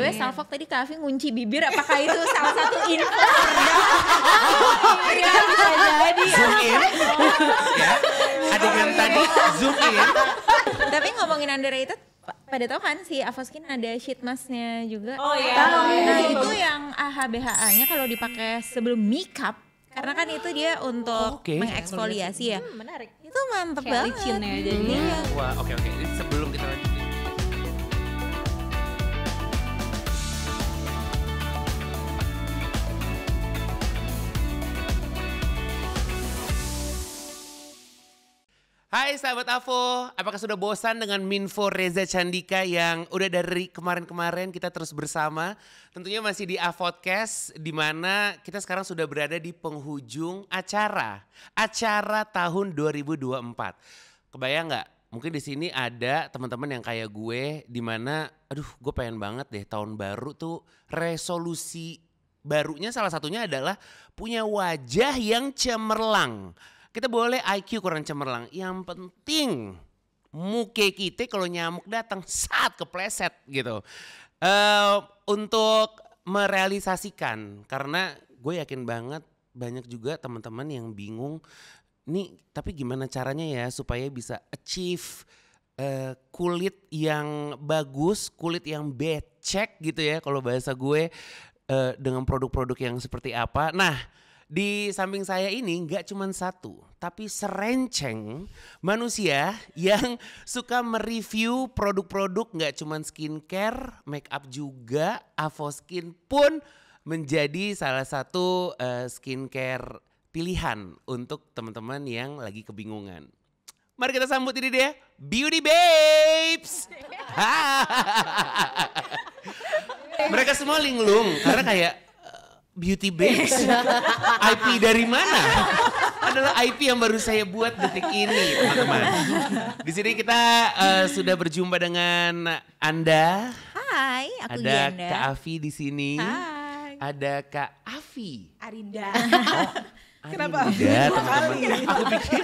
BTW Salfok tadi Kak Afi ngunci bibir, apakah itu salah satu info? Iya bisa jadi. Zoom in. Ya. Adegan tadi zoom in. Tapi ngomongin underrated, pada tahu kan si Avoskin ada sheet masknya juga. Oh iya. Nah itu yang AHA-BHA-nya kalau dipakai sebelum makeup, karena kan itu dia untuk Oke. mengeksfoliasi ya. Menarik. Itu mantep Kayak banget. licin ya jadi. Wah, oke. Ini sebelum kita lanjutin. Hai sahabat Avo, apakah sudah bosan dengan Minfo Reza Candika yang udah dari kemarin-kemarin kita terus bersama? Tentunya masih di Avodcast, di mana kita sekarang sudah berada di penghujung acara tahun 2024. Kebayang nggak? Mungkin di sini ada teman-teman yang kayak gue, di mana, aduh, gue pengen banget deh tahun baru tuh resolusi barunya salah satunya adalah punya wajah yang cemerlang. Kita boleh IQ kurang cemerlang, yang penting muka kita kalau nyamuk datang saat kepleset gitu. Untuk merealisasikan, karena gue yakin banget banyak juga teman-teman yang bingung, nih tapi gimana caranya ya supaya bisa achieve kulit yang bagus, kulit yang becek gitu ya kalau bahasa gue, dengan produk-produk yang seperti apa. Nah, di samping saya ini nggak cuma satu, tapi serenceng manusia yang suka mereview produk-produk nggak cuma skincare, make up juga. Avoskin pun menjadi salah satu skincare pilihan untuk teman-teman yang lagi kebingungan. Mari kita sambut ini dia, Beauty Babes. Mereka semua linglung karena kayak Beauty Babes, IP dari mana? Adalah IP yang baru saya buat detik ini, teman-teman. Di sini kita sudah berjumpa dengan Anda. Hai, aku Ada Gianda. Kak Afi di sini. Hai. Ada Kak Afi. Arinda. Kenapa? Teman-teman. Aku pikir.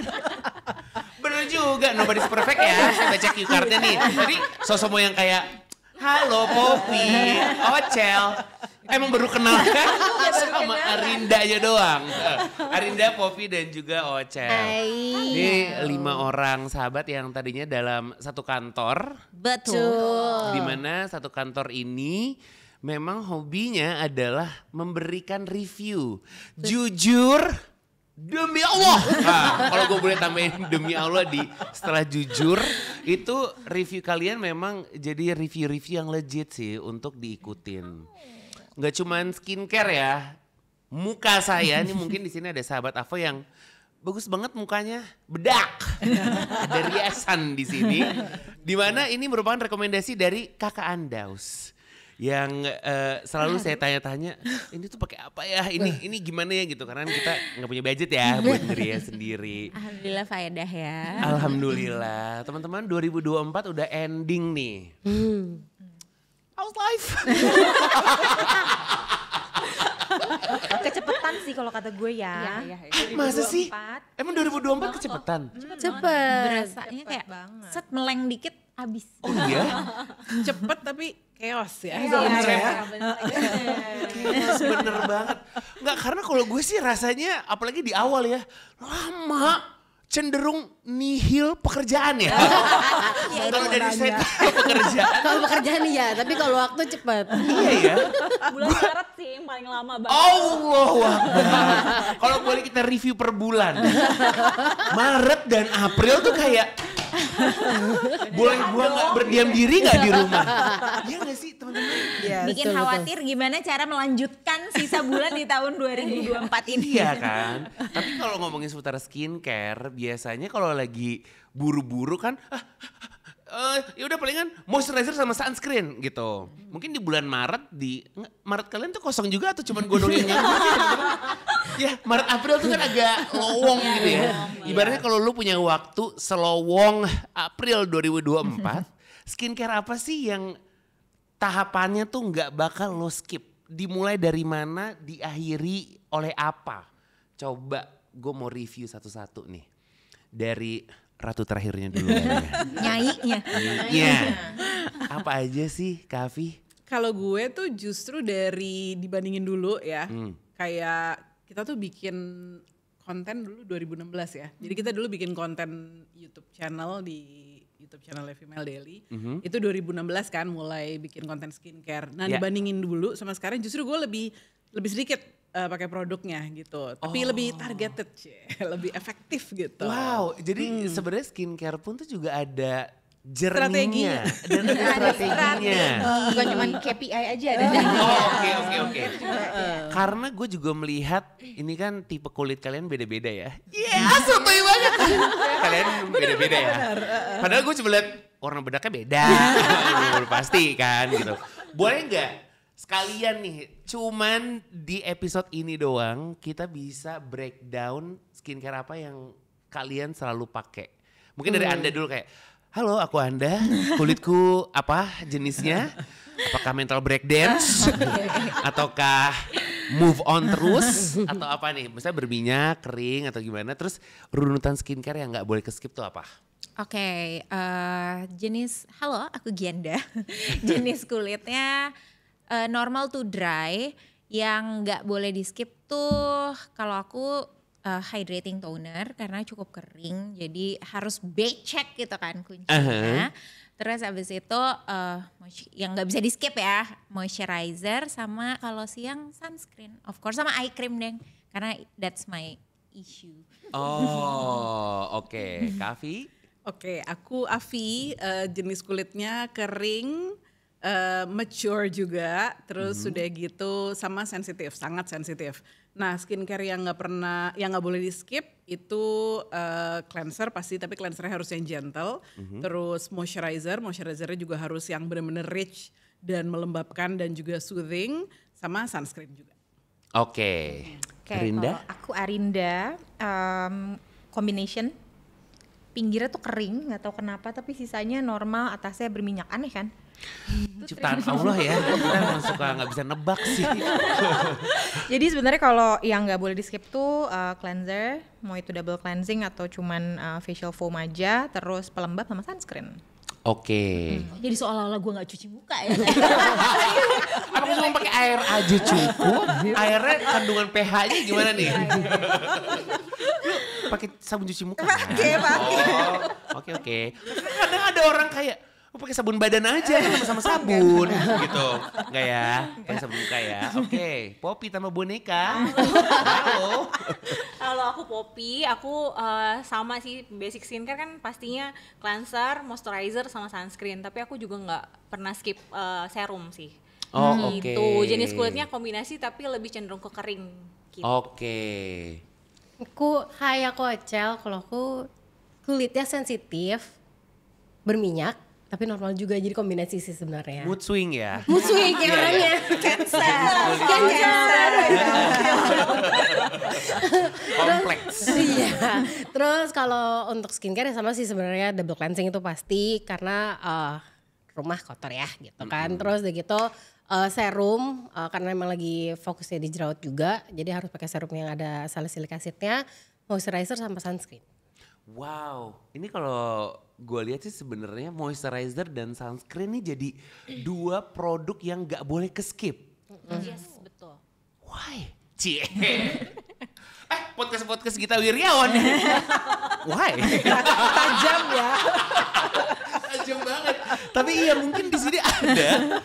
Bener juga, nobody's perfect ya. Saya baca cue cardnya nih. Jadi sosok yang kayak, halo Poppy, Ocel. Emang baru kenal kan sama Arinda aja doang. Arinda, Poppy dan juga Ocel. Ini 5 orang sahabat yang tadinya dalam satu kantor. Betul. Di mana satu kantor ini memang hobinya adalah memberikan review. Jujur demi Allah. Nah, kalau gue boleh tambahin demi Allah di setelah jujur, itu review kalian memang jadi review-review yang legit sih untuk diikutin. Nggak cuman skincare ya, muka saya ini mungkin di sini ada sahabat Avo yang bagus banget mukanya, bedak. Ada riasan di sini, di mana ini merupakan rekomendasi dari Kakak Andaus yang selalu saya tanya-tanya, ini tuh pakai apa ya, ini gimana ya gitu, karena kita nggak punya budget ya buat ngerias sendiri. Alhamdulillah faedah ya. Alhamdulillah, teman-teman 2024 udah ending nih. How's life? Kecepetan sih kalau kata gue ya. Masa sih? Emang 2024 kecepetan? Cepet. Berasanya kayak set meleng dikit abis. Oh iya? Cepet tapi chaos ya. Bener banget. Enggak, karena kalau gue sih rasanya apalagi di awal ya, lama cenderung nihil pekerjaan ya. Kalau dari saya pekerjaan. Kalau pekerjaan iya, tapi kalau waktu cepet. Iya ya. Bulan Maret sih yang paling lama banget. Allah Akbar. Kalau boleh kita review per bulan. Maret dan April tuh kayak boleh gua nggak berdiam diri nggak di rumah? Iya nggak sih teman-teman? Ya, Bikin betul, khawatir gimana cara melanjutkan sisa bulan di tahun 2024 ini. Iya kan. Tapi kalau ngomongin seputar skincare, biasanya kalau lagi buru-buru kan, ya udah palingan moisturizer sama sunscreen gitu. Mungkin di bulan Maret Maret kalian tuh kosong juga atau cuman gue doang yang nyambung? Ya Maret April tuh kan agak lowong gitu ya. Ibaratnya kalau lu punya waktu selowong April 2024, skincare apa sih yang tahapannya tuh nggak bakal lo skip? Dimulai dari mana, diakhiri oleh apa? Coba gue mau review satu-satu nih. Dari ratu terakhirnya dulu. Nyainya. Iya. Apa aja sih Kak Afi? Kalau gue tuh justru dari dibandingin dulu ya, kayak kita tuh bikin konten dulu 2016 ya. Jadi kita dulu bikin konten YouTube channel di YouTube channel Female Daily. Itu 2016 kan mulai bikin konten skincare. Nah dibandingin dulu sama sekarang justru gue lebih sedikit pakai produknya gitu. Tapi lebih targeted, lebih efektif gitu. Wow, jadi sebenarnya skincare pun tuh juga ada journey-nya dan ada strateginya. Bukan cuma KPI aja ada. Oke. Karena gue juga melihat ini kan tipe kulit kalian beda-beda ya. Sotoy banget. Kalian beda-beda ya. Padahal gue cuma lihat warna bedaknya beda. Udah pasti kan gitu. Boleh nggak sekalian nih cuman di episode ini doang kita bisa breakdown skincare apa yang kalian selalu pakai. Mungkin dari Anda dulu kayak, halo aku Anda, kulitku apa jenisnya? Apakah mental breakdance? Ataukah move on terus? Atau apa nih? Misalnya berminyak, kering atau gimana? Terus runutan skincare yang gak boleh ke-skip tuh apa? Oke, halo aku Gianda. Jenis kulitnya normal to dry, yang nggak boleh di skip tuh kalau aku hydrating toner karena cukup kering, jadi harus check gitu kan kuncinya. Terus abis itu yang nggak bisa di skip ya, moisturizer sama kalau siang sunscreen, of course sama eye cream deh, karena that's my issue. Oke. Kavi? Oke, aku Avi, jenis kulitnya kering, mature juga, terus sudah gitu sama sensitif, sangat sensitif. Nah skincare yang nggak boleh di skip itu cleanser pasti, tapi cleansernya harus yang gentle. Terus moisturizernya juga harus yang benar-benar rich dan melembabkan dan juga soothing, sama sunscreen juga. Oke. Arinda? Kalau aku Arinda, combination. Pinggirnya tuh kering, nggak tahu kenapa, tapi sisanya normal, atasnya berminyak, aneh kan? Ciptaan Allah ya, kita emang suka nggak bisa nebak sih. Jadi sebenarnya kalau yang nggak boleh di skip tuh cleanser, mau itu double cleansing atau cuman facial foam aja, terus pelembab sama sunscreen. Oke. Jadi seolah-olah gue nggak cuci muka ya. Apa cuma pakai air aja cukup? Airnya kandungan pH-nya gimana nih? Pakai sabun cuci muka? Pakai. Oke. Kadang ada orang kayak, pakai sabun badan aja, sama sabun gitu. Enggak ya? Pakai sabun muka ya. Oke. Poppy tambah boneka. Halo. Kalau aku Poppy, aku sama sih, basic skincare kan pastinya cleanser, moisturizer sama sunscreen. Tapi aku juga nggak pernah skip serum sih. Gitu. Jenis kulitnya kombinasi tapi lebih cenderung ke kering. Gitu. Oke. Aku Ocel, kalau aku kulitnya sensitif, berminyak, tapi normal juga, jadi kombinasi sih sebenarnya. Mood swing ya. Mood swing ya orangnya. Cancer. Kompleks. Iya. Terus kalau untuk skincare ya sama sih sebenarnya, double cleansing itu pasti karena rumah kotor ya gitu kan. Terus udah gitu serum karena memang lagi fokusnya di jerawat juga, jadi harus pakai serum yang ada salicylic acidnya, moisturizer sama sunscreen. Wow, ini kalau gue lihat sih sebenarnya moisturizer dan sunscreen ini jadi dua produk yang gak boleh ke-skip. Yes, betul. Why? Cie. Podcast Gita Wirjawan. Why? Tajam ya. Tajam banget. Tapi iya mungkin di sini ada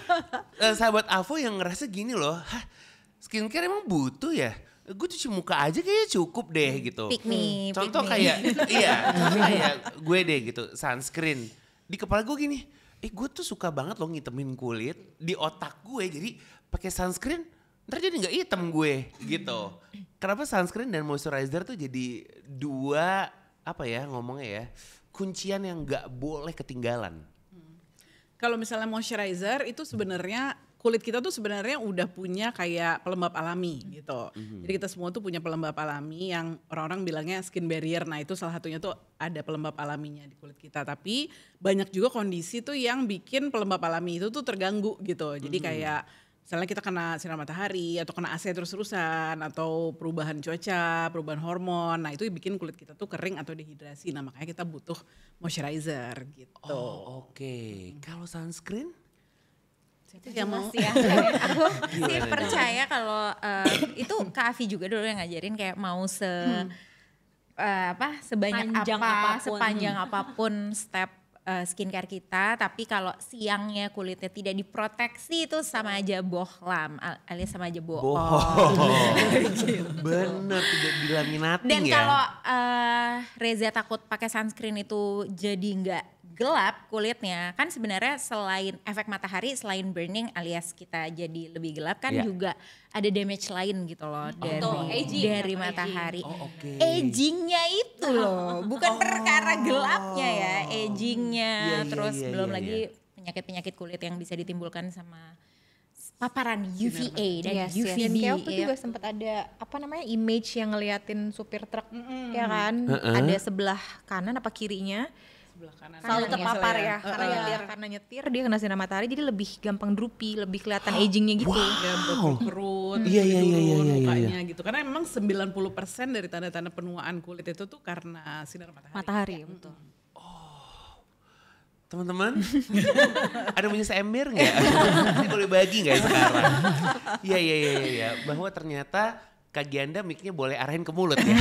sahabat Avo yang ngerasa gini loh, skincare emang butuh ya? Gue cuci muka aja kayaknya cukup deh gitu. Contoh kayak gue deh gitu, sunscreen. Di kepala gue gini, gue tuh suka banget loh ngitemin kulit di otak gue, jadi pakai sunscreen ntar jadi nggak hitam gue gitu. Kenapa sunscreen dan moisturizer tuh jadi dua kuncian yang nggak boleh ketinggalan? Kalau misalnya moisturizer itu sebenarnya kulit kita tuh sebenarnya udah punya kayak pelembab alami gitu. Jadi kita semua tuh punya pelembab alami yang orang-orang bilangnya skin barrier. Nah itu salah satunya tuh ada pelembab alaminya di kulit kita. Tapi banyak juga kondisi tuh yang bikin pelembab alami itu tuh terganggu gitu. Jadi kayak misalnya kita kena sinar matahari atau kena AC terus-terusan atau perubahan cuaca, perubahan hormon. Nah itu bikin kulit kita tuh kering atau dehidrasi. Nah makanya kita butuh moisturizer gitu. Oh oke. Kalau sunscreen? Yang mau ya. Aku sih percaya kalau itu Kak Afi juga dulu yang ngajarin kayak mau sebanyak Panjang apa, apapun. sepanjang apapun step skincare kita, tapi kalau siangnya kulitnya tidak diproteksi itu sama aja bohlam, alias sama aja bohong. Bener, tidak dilaminating Dan ya. kalau Reza takut pakai sunscreen itu jadi nggak gelap kulitnya, kan sebenarnya selain efek matahari, selain burning alias kita jadi lebih gelap kan Iya. juga ada damage lain gitu loh Betul, aging, dari atau matahari. Oh, oke. Agingnya itu loh, bukan perkara gelapnya ya, agingnya. Iya, Terus iya, belum iya, lagi penyakit-penyakit kulit yang bisa ditimbulkan sama paparan UVA dan Yes, UVB. dan kayak waktu ya. juga sempat ada apa namanya image yang ngeliatin supir truk ya kan, ada sebelah kanan apa kirinya sebelah kanan. selalu Kanan terpapar misalnya. ya karena nyetir dia kena sinar matahari jadi lebih gampang droopy, lebih kelihatan agingnya gitu. Ya berkerut, Iya, iya, iya, iya, iya, mukanya gitu. Karena memang 90% dari tanda-tanda penuaan kulit itu tuh karena sinar matahari. Matahari betul. Teman-teman, ada punya seember nggak? Ini boleh bagi nggak sekarang? Iya. Bahwa ternyata Kak Gianda mic-nya boleh arahin ke mulut ya.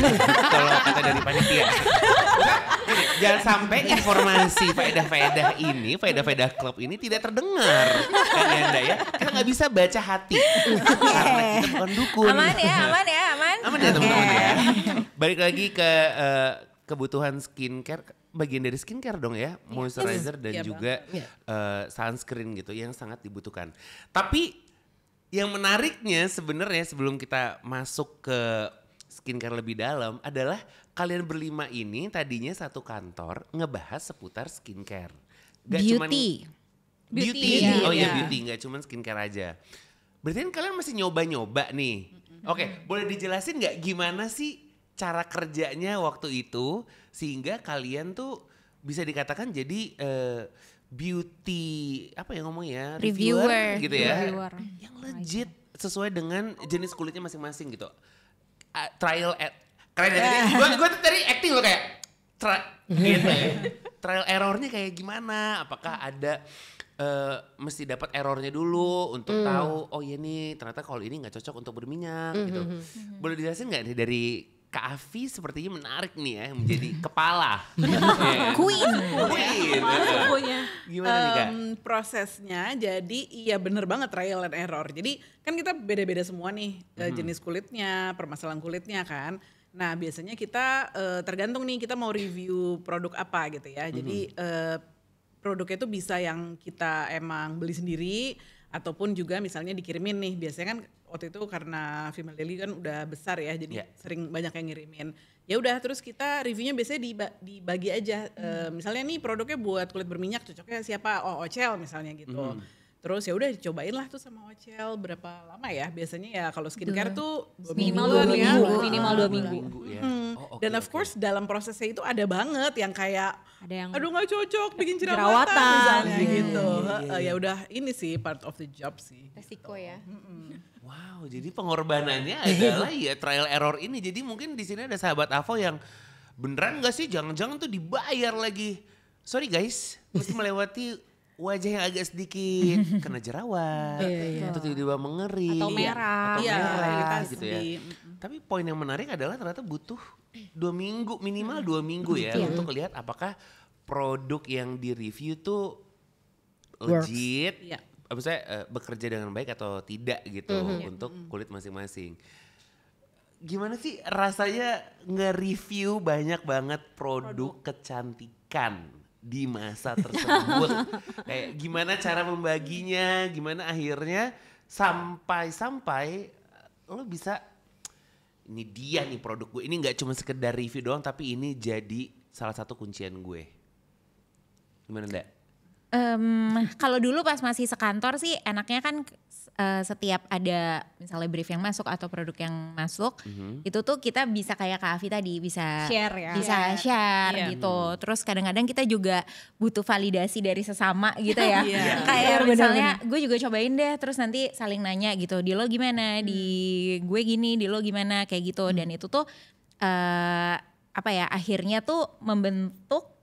Kalau kata dari panitia. Gini, jangan sampai informasi faedah-faedah ini, faedah-faedah klub ini tidak terdengar. Kak Gianda ya. Kita nggak bisa baca hati. Karena kita bukan dukun. Aman ya, aman. Aman ya teman-teman ya. Balik lagi ke kebutuhan skincare, bagian dari skincare dong ya, moisturizer dan Iya juga sunscreen gitu yang sangat dibutuhkan. Tapi yang menariknya sebenarnya sebelum kita masuk ke skincare lebih dalam adalah kalian berlima ini tadinya satu kantor ngebahas seputar skincare. Gak cuman- Beauty. Beauty. Iya, Oh iya iya. beauty, nggak cuman skincare aja. Berarti kan kalian masih nyoba-nyoba nih. Oke, boleh dijelasin nggak gimana sih cara kerjanya waktu itu sehingga kalian tuh bisa dikatakan jadi beauty apa ya ngomongnya Reviewer. gitu ya, Reviewer. yang legit sesuai dengan jenis kulitnya masing-masing gitu. Trial keren ya tadi. Gue tadi acting loh kayak gitu ya. Trial errornya kayak gimana? Apakah ada mesti dapat errornya dulu untuk tahu oh ya nih ternyata kalau ini nggak cocok untuk berminyak gitu. Boleh dijelasin nggak nih dari Kak Afi sepertinya menarik nih ya menjadi kepala. Queen. Punya. Gimana nih Kak? Prosesnya jadi iya bener banget trial and error. Jadi kan kita beda-beda semua nih jenis kulitnya, permasalahan kulitnya kan. Nah biasanya kita tergantung nih kita mau review produk apa gitu ya. Jadi produknya itu bisa yang kita emang beli sendiri ataupun juga misalnya dikirimin nih. Biasanya kan waktu itu karena Female Daily kan udah besar ya jadi sering banyak yang ngirimin. Ya udah terus kita reviewnya biasanya dibagi aja. Misalnya nih produknya buat kulit berminyak cocoknya siapa? Oh Ocel misalnya gitu. Terus ya udah dicobain lah tuh sama Ocel berapa lama ya? Biasanya ya kalau skincare tuh Minimal 2 minggu. Minimal 2 minggu. Ya. Oh, oke, Dan of oke. course dalam prosesnya itu ada banget yang kayak Ada yang aduh nggak cocok bikin jerawatan Jerawatan. misalnya gitu. Ya udah ini sih part of the job sih. Resiko ya. Wow, jadi pengorbanannya adalah ya trial error ini. Jadi mungkin di sini ada sahabat Avo yang beneran nggak sih? Jangan-jangan tuh dibayar lagi. Sorry guys, mesti melewati wajah yang agak sedikit kena jerawat, atau tiba-tiba mengering, Atau merah. atau Iya, merah iritasi. gitu ya. Tapi poin yang menarik adalah ternyata butuh 2 minggu, minimal 2 minggu ya untuk lihat apakah produk yang di review tuh legit, Iya. maksudnya bekerja dengan baik atau tidak gitu untuk kulit masing-masing. Gimana sih rasanya nge-review banyak banget produk kecantikan di masa tersebut? Kayak gimana cara membaginya, gimana akhirnya sampai lo bisa ini dia nih produk gue. Ini nggak cuma sekedar review doang tapi ini jadi salah satu kuncian gue. Gimana Nda? Kalau dulu pas masih sekantor sih enaknya kan setiap ada misalnya brief yang masuk atau produk yang masuk itu tuh kita bisa kayak Kak Afi tadi bisa Share ya. bisa share gitu. Terus kadang-kadang kita juga butuh validasi dari sesama gitu ya. Kayak misalnya gue juga cobain deh terus nanti saling nanya gitu. Di lo gimana? Di gue gini, di lo gimana? Kayak gitu. Dan itu tuh apa ya akhirnya tuh membentuk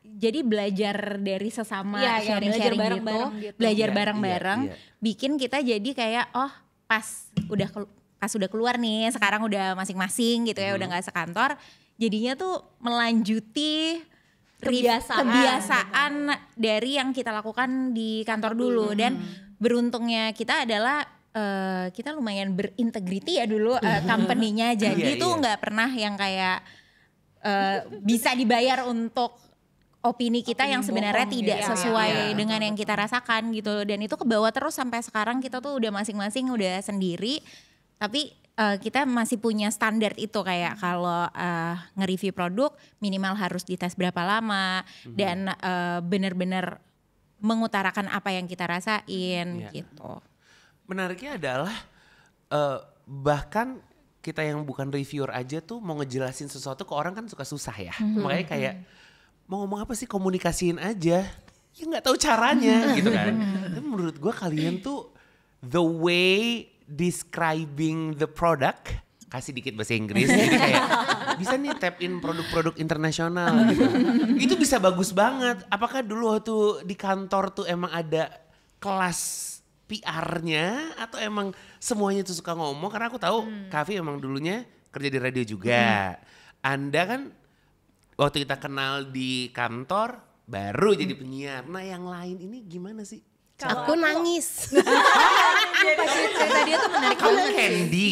jadi belajar dari sesama Iya, sharing-sharing belajar gitu, bareng-bareng gitu. belajar Iya, bareng-bareng, iya. bikin kita jadi kayak pas udah keluar nih, sekarang udah masing-masing gitu ya, udah nggak sekantor, jadinya tuh melanjuti kebiasaan dari yang kita lakukan di kantor dulu. Dan beruntungnya kita adalah kita lumayan berintegriti ya dulu company-nya, jadi Iya, tuh iya. nggak pernah yang kayak bisa dibayar untuk opini kita yang sebenarnya tidak sesuai dengan yang kita rasakan gitu. Dan itu kebawa terus sampai sekarang, kita tuh udah masing-masing udah sendiri, tapi kita masih punya standar itu, kayak kalau nge-review produk minimal harus dites berapa lama, dan benar-benar mengutarakan apa yang kita rasain gitu. Menariknya adalah bahkan kita yang bukan reviewer aja tuh mau ngejelasin sesuatu ke orang kan suka susah ya. Makanya kayak mau ngomong apa sih, komunikasiin aja. Ya nggak tahu caranya gitu kan. Tapi menurut gue kalian tuh the way describing the product, kasih dikit bahasa Inggris, jadi kayak bisa nih tap in produk-produk internasional gitu. Itu bisa bagus banget. Apakah dulu waktu di kantor tuh emang ada kelas PR-nya atau emang semuanya tuh suka ngomong? Karena aku tahu Kavi emang dulunya kerja di radio juga. Anda kan waktu kita kenal di kantor baru jadi penyiar. Nah yang lain ini gimana sih? Aku nangis. Cerita dia tuh menarik Kamu banget. Candy.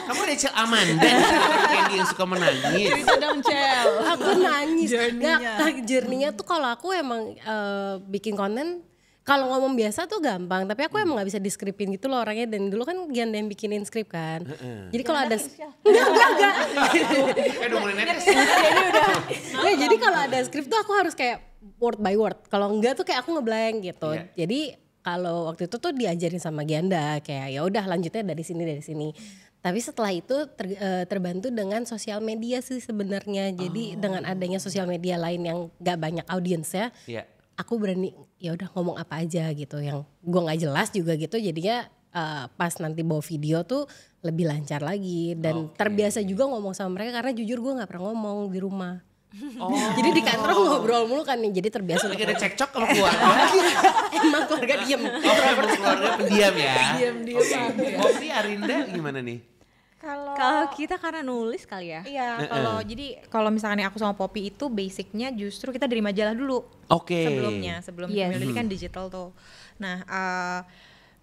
Kamu Rachel Amanda. Candy yang suka menangis. Cerita dong Cel. Aku nangis. Journey-nya. Journey-nya tuh kalau aku emang bikin konten, kalau ngomong biasa tuh gampang, tapi aku emang nggak bisa di-scriptin gitu loh orangnya. Dan dulu kan Gianda yang bikinin skrip kan. Jadi kalau ada enggak. Udah mulai netes. Nah, jadi kalau ada skrip tuh aku harus kayak word by word. Kalau enggak tuh kayak aku ngeblank gitu. Iya. Jadi kalau waktu itu tuh diajarin sama Gianda kayak ya udah lanjutnya dari sini. Tapi setelah itu terbantu dengan sosial media sih sebenarnya. Jadi dengan adanya sosial media lain yang gak banyak audiensnya, Iya. aku berani ya udah ngomong apa aja gitu yang gua nggak jelas juga gitu. Jadinya pas nanti bawa video tuh lebih lancar lagi dan terbiasa juga ngomong sama mereka karena jujur gua nggak pernah ngomong di rumah. Jadi di kantor ngobrol mulu kan nih, jadi terbiasa. Lagi ada cekcok sama keluarga. Emang keluarga diem. Emang keluarga pendiam ya. Diam-diam aja. Ovi, Arinda gimana nih? Kalau kita karena nulis kali ya. Iya, kalau misalkan aku sama Poppy itu basicnya justru kita dari majalah dulu. Oke. Sebelum Yes. Family kan digital tuh. Nah,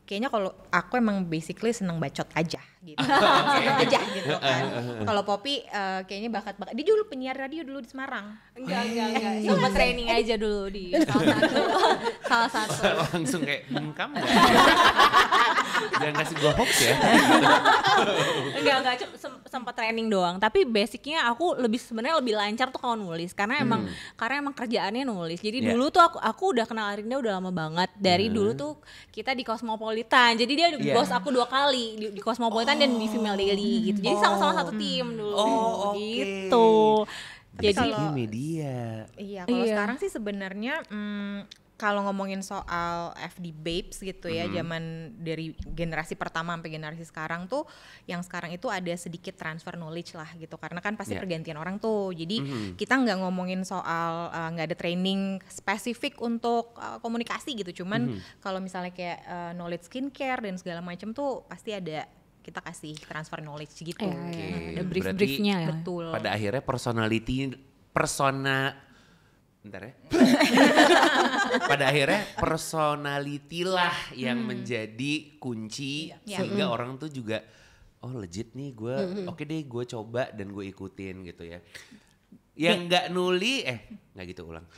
kayaknya kalau aku emang basically seneng bacot aja gitu. Seneng aja gitu kan. Kalau Poppy kayaknya bakat. Dia dulu penyiar radio dulu di Semarang. Enggak. Sempat training aja dulu di salah satu. Langsung kayak bungkam gak? Jangan kasih gue hoax ya. Enggak, sempat training doang. Tapi basicnya aku sebenarnya lebih lancar tuh kalau nulis karena emang kerjaannya nulis. Jadi Yeah. dulu tuh aku udah kenal Arinda udah lama banget. Dari dulu tuh kita di Cosmopolitan. Jadi dia bos aku 2 kali di Cosmopolitan dan di Female Daily gitu. Jadi sama-sama satu tim dulu Oh, oke. gitu. Jadi Ini media. Iya, kalau sekarang sih sebenarnya kalau ngomongin soal FD Babes gitu ya, zaman dari generasi pertama sampai generasi sekarang tuh, yang sekarang itu ada sedikit transfer knowledge lah gitu, karena kan pasti pergantian orang tuh. Jadi kita nggak ngomongin soal nggak ada training spesifik untuk komunikasi gitu, cuman kalau misalnya kayak knowledge skincare dan segala macam tuh pasti ada, kita kasih transfer knowledge gitu. Oke, ada berarti brief-briefnya ya. Betul. pada akhirnya pada akhirnya personality lah yang menjadi kunci sehingga orang tuh juga legit nih gue oke deh gue coba dan gue ikutin gitu ya. Yang nggak nggak gitu ulang.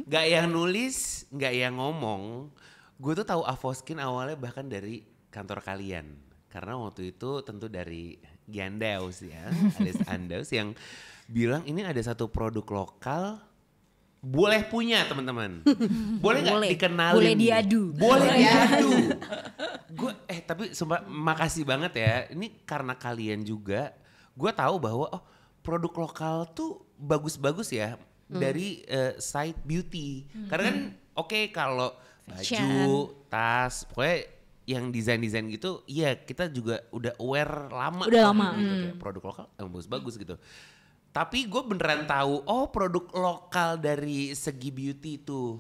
Nggak yang nulis, nggak yang ngomong. Gue tuh tahu Avoskin awalnya bahkan dari kantor kalian. Karena waktu itu tentu dari Giandaus ya, alias Andaus yang bilang ini ada satu produk lokal boleh punya teman-teman. Boleh nggak dikenalin? Boleh diadu. Boleh diadu. Gue tapi sumpah makasih banget ya. Ini karena kalian juga gue tahu bahwa produk lokal tuh bagus-bagus ya dari side beauty. Karena kan kalau baju, tas, pokoknya yang desain-desain gitu, iya kita juga udah aware lama. Udah lama. Gitu, kayak produk lokal emang bagus-bagus gitu. Tapi gue beneran tahu, oh produk lokal dari segi beauty itu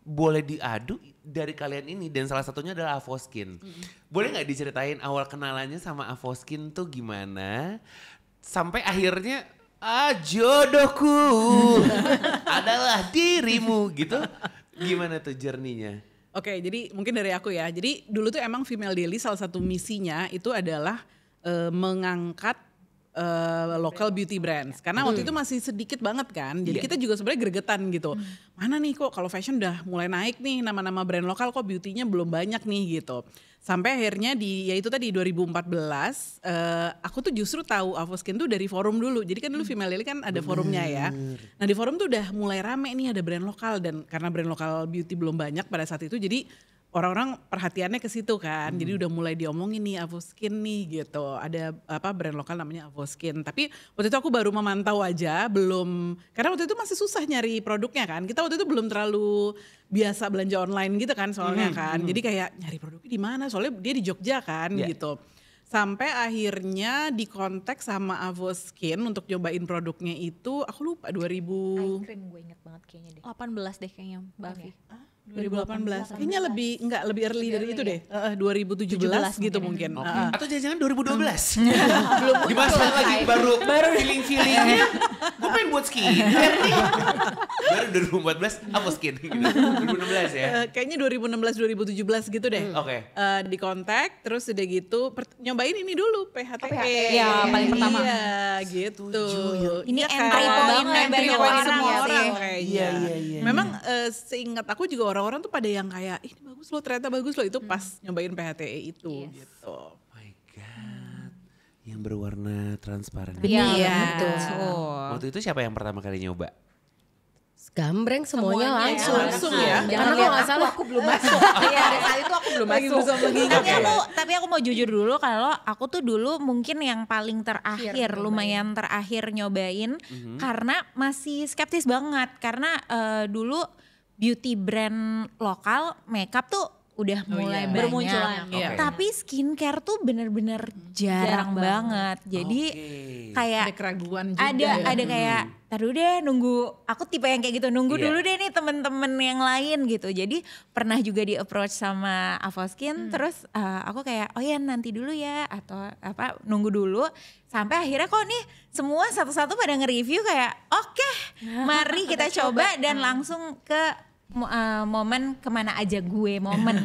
boleh diadu dari kalian ini, dan salah satunya adalah Avoskin. Boleh nggak diceritain awal kenalannya sama Avoskin tuh gimana? Sampai akhirnya jodohku adalah dirimu gitu. Gimana tuh journey-nya? Oke, jadi mungkin dari aku ya. Jadi dulu tuh emang Female Daily salah satu misinya itu adalah mengangkat local beauty brands. Karena waktu itu masih sedikit banget kan. Jadi kita juga sebenarnya gregetan gitu. Mana nih kok kalau fashion udah mulai naik nih nama-nama brand lokal, kok beauty-nya belum banyak nih gitu. Sampai akhirnya ya itu tadi 2014 aku tuh justru tahu Avoskin tuh dari forum dulu. Jadi kan dulu Female Daily kan ada forumnya ya. Nah di forum tuh udah mulai rame nih ada brand lokal, dan karena brand lokal beauty belum banyak pada saat itu, jadi orang-orang perhatiannya ke situ kan. Jadi udah mulai diomongin nih Avoskin nih gitu. Ada brand lokal namanya Avoskin. Tapi waktu itu aku baru memantau aja, belum, karena waktu itu masih susah nyari produknya kan. Kita waktu itu belum terlalu biasa belanja online gitu kan soalnya kan. Jadi kayak nyari produknya di mana? Soalnya dia di Jogja kan gitu. Sampai akhirnya dikontak sama Avoskin untuk nyobain produknya itu, aku lupa 2000 Eye cream gue inget banget kayaknya deh. 18 deh kayaknya Mbak Afi. 2018. Kayaknya lebih early dari itu deh. 2017 gitu mungkin. Atau jangan-jangan 2012? Belum. Di masa lagi baru feeling-feelingnya. Gue pengen buat skincare nih. Baru 2014 apa skin gitu. 2016 ya? Kayaknya 2016-2017 gitu deh. Oke. Di kontak terus udah gitu nyobain ini dulu PHTE. Ya paling pertama. Iya gitu. Ini Iya entry kan? point Entry banyak point orang semua ya orang sih. kayaknya. Iya. Memang seingat aku juga orang-orang tuh pada yang kayak ini bagus loh, ternyata bagus loh, itu pas nyobain PHTE itu gitu. My God. Yang berwarna transparan. Iya, betul. Waktu itu siapa yang pertama kali nyoba? Gambreng semuanya langsung ya. Karena kalau nggak salah aku belum masuk. Iya, pada saat itu aku belum masuk. Tapi aku mau jujur dulu kalau aku tuh dulu mungkin yang paling terakhir, lumayan terakhir nyobain karena masih skeptis banget karena dulu beauty brand lokal makeup tuh udah mulai banyak. Bermunculan. Iya. Tapi skincare tuh bener-bener jarang banget. Jadi kayak Ada keraguan juga. ada kayak taruh deh nunggu, aku tipe yang kayak gitu, nunggu dulu deh nih temen-temen yang lain gitu. Jadi pernah juga di approach sama Avoskin, terus aku kayak oh ya nanti dulu ya atau nunggu dulu, sampai akhirnya kok nih semua satu-satu pada nge-review kayak oke, mari kita coba dan langsung ke momen kemana aja gue momen.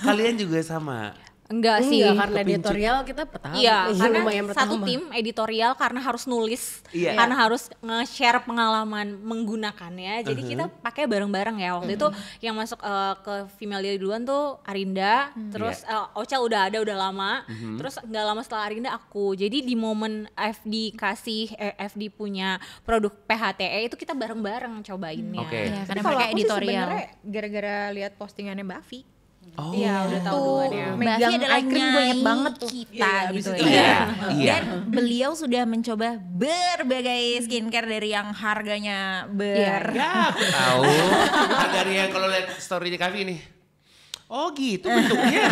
Kalian juga sama? Enggak sih. karena editorial kita pertama. Iya, karena lumayan satu pertama. tim editorial karena harus nulis, karena harus nge-share pengalaman menggunakannya. Jadi kita pakai bareng-bareng ya. Waktu itu yang masuk ke Female Daily duluan tuh Arinda, terus Ocel udah lama, terus nggak lama setelah Arinda aku. Jadi di momen FD FD punya produk PHTE itu kita bareng-bareng cobainnya. Oke. Ya, karena Kalau mereka aku sih editorial. sebenarnya gara-gara lihat postingannya Mbak Afi. Oh. Iya, udah tahu duluan ya. Mbak Afi Megang adalah eye cream gue inget banget tuh. kita gitu itu ya. Iya. Dan beliau sudah mencoba berbagai skincare dari yang harganya Ya aku tahu. Dari yang kalau lihat story-nya Kavi nih. Oh gitu bentuknya.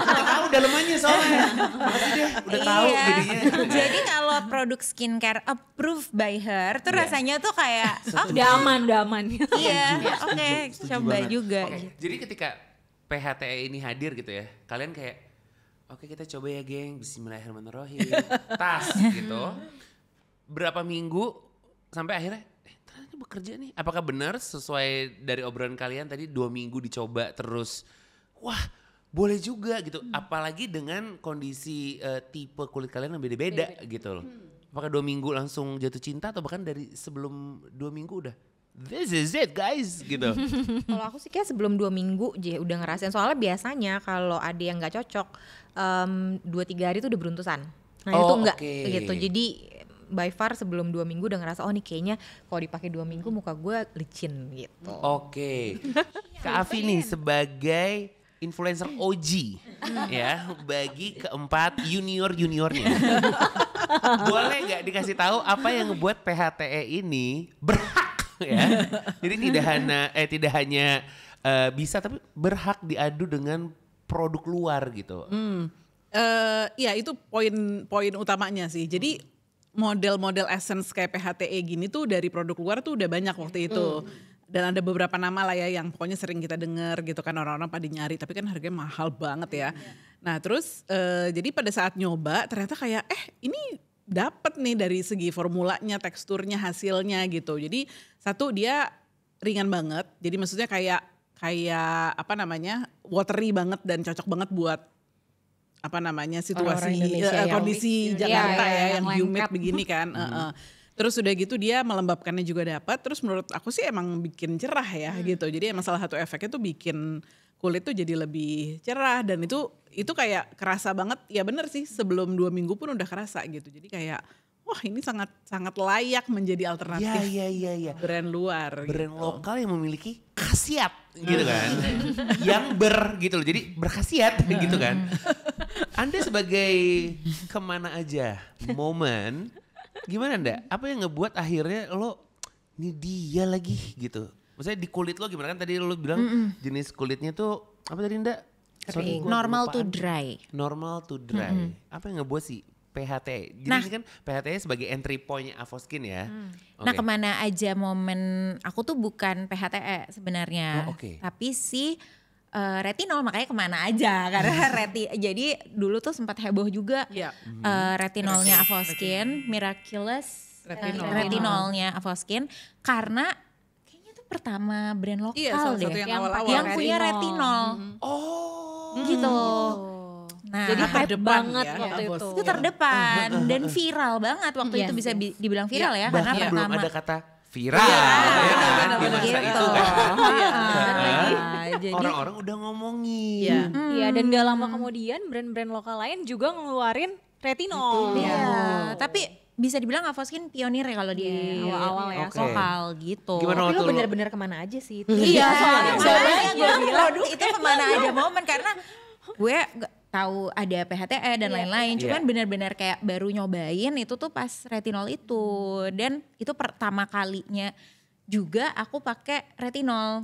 Udah tahu dalemannya soalnya. Makasih deh, udah tahu jadinya. Jadi kalau produk skincare approved by her tuh rasanya tuh kayak Udah aman. iya, oke, coba banget. juga. Oke, jadi ketika PHTE ini hadir gitu ya, kalian kayak oke kita coba ya geng, bismillahirrahmanirrahim, tas gitu. Berapa minggu sampai akhirnya ternyata bekerja nih. Apakah benar sesuai dari obrolan kalian tadi 2 minggu dicoba terus, wah boleh juga gitu. Apalagi dengan kondisi tipe kulit kalian yang beda-beda gitu loh. Apakah 2 minggu langsung jatuh cinta atau bahkan dari sebelum 2 minggu udah this is it guys gitu. Kalau aku sih kayak sebelum 2 minggu udah ngerasain. Soalnya biasanya kalau ada yang nggak cocok 2-3 hari itu udah beruntusan. Nah itu enggak gitu. Jadi by far sebelum 2 minggu udah ngerasa oh nih kayaknya kalau dipakai 2 minggu muka gue licin gitu. Oke. Kak Afi nih sebagai influencer OG ya bagi keempat juniornya. Boleh nggak dikasih tahu apa yang ngebuat PHTE ini berhak ya? Jadi tidak hanya bisa tapi berhak diadu dengan produk luar gitu. Iya itu poin utamanya sih. Jadi model-model essence kayak PHTE gini tuh dari produk luar tuh udah banyak waktu itu. Dan ada beberapa nama lah ya yang pokoknya sering kita dengar gitu kan, orang-orang pada nyari. Tapi kan harganya mahal banget ya. Nah terus jadi pada saat nyoba ternyata kayak ini dapat nih dari segi formulanya, teksturnya, hasilnya gitu. Jadi satu dia ringan banget. Jadi maksudnya kayak apa namanya, watery banget dan cocok banget buat apa namanya, situasi Orang-orang Indonesia yang- kondisi Jakarta Iya, ya yang yang humid lengkap. begini kan. Terus udah gitu dia melembabkannya juga dapat. Terus menurut aku sih emang bikin cerah ya gitu. Jadi emang salah satu efeknya tuh bikin kulit tuh jadi lebih cerah, dan itu kayak kerasa banget. Ya bener sih, sebelum 2 minggu pun udah kerasa gitu. Jadi kayak wah ini sangat layak menjadi alternatif Iya. brand luar. Brand gitu. lokal yang memiliki khasiat gitu kan. Yang gitu loh. Jadi berkhasiat gitu kan. Anda sebagai kemana aja momen, gimana Nda? Apa yang ngebuat akhirnya lo, ini dia lagi gitu. Maksudnya di kulit lo gimana, kan tadi lo bilang jenis kulitnya tuh apa tadi Nda? Sorry, Kering. gua Normal to kelupaan. dry. Normal to dry. Apa yang ngebuat sih PHT? Jadi Nah. ini kan PHT sebagai entry point Avoskin ya. Nah Oke. kemana aja momen aku tuh bukan PHTE sebenarnya, Oh, oke. tapi si retinol, makanya kemana aja karena jadi dulu tuh sempat heboh juga Iya. retinolnya Avoskin, Miraculous retinolnya Avoskin, karena kayaknya tuh pertama brand lokal Iya, salah deh satu yang Yang awal-awal. yang punya retinol. retinol Oh. gitu. Nah, Jadi Karena hype terdepan banget ya, waktu Avos. itu. itu terdepan dan viral banget waktu Yes, itu, bisa dibilang viral ya, karena Bahkan belum pertama ada kata viral ya kan di masa gitu. itu kan. Jadi Orang-orang udah ngomongin. Iya. Iya, dan gak lama kemudian brand-brand lokal lain juga ngeluarin retinol. iya, tapi bisa dibilang Avoskin pionir ya kalau di awal-awal ya. Oke. lokal gitu. Gimana Tapi waktu lo lo? bener-bener kemana aja sih itu. Iya, soalnya Makanya makanya gue bilang itu kemana aja momen, karena gue gak tahu ada PHTE dan lain-lain. Cuman Iya. benar-benar kayak baru nyobain itu tuh pas retinol itu, dan itu pertama kalinya juga aku pakai retinol.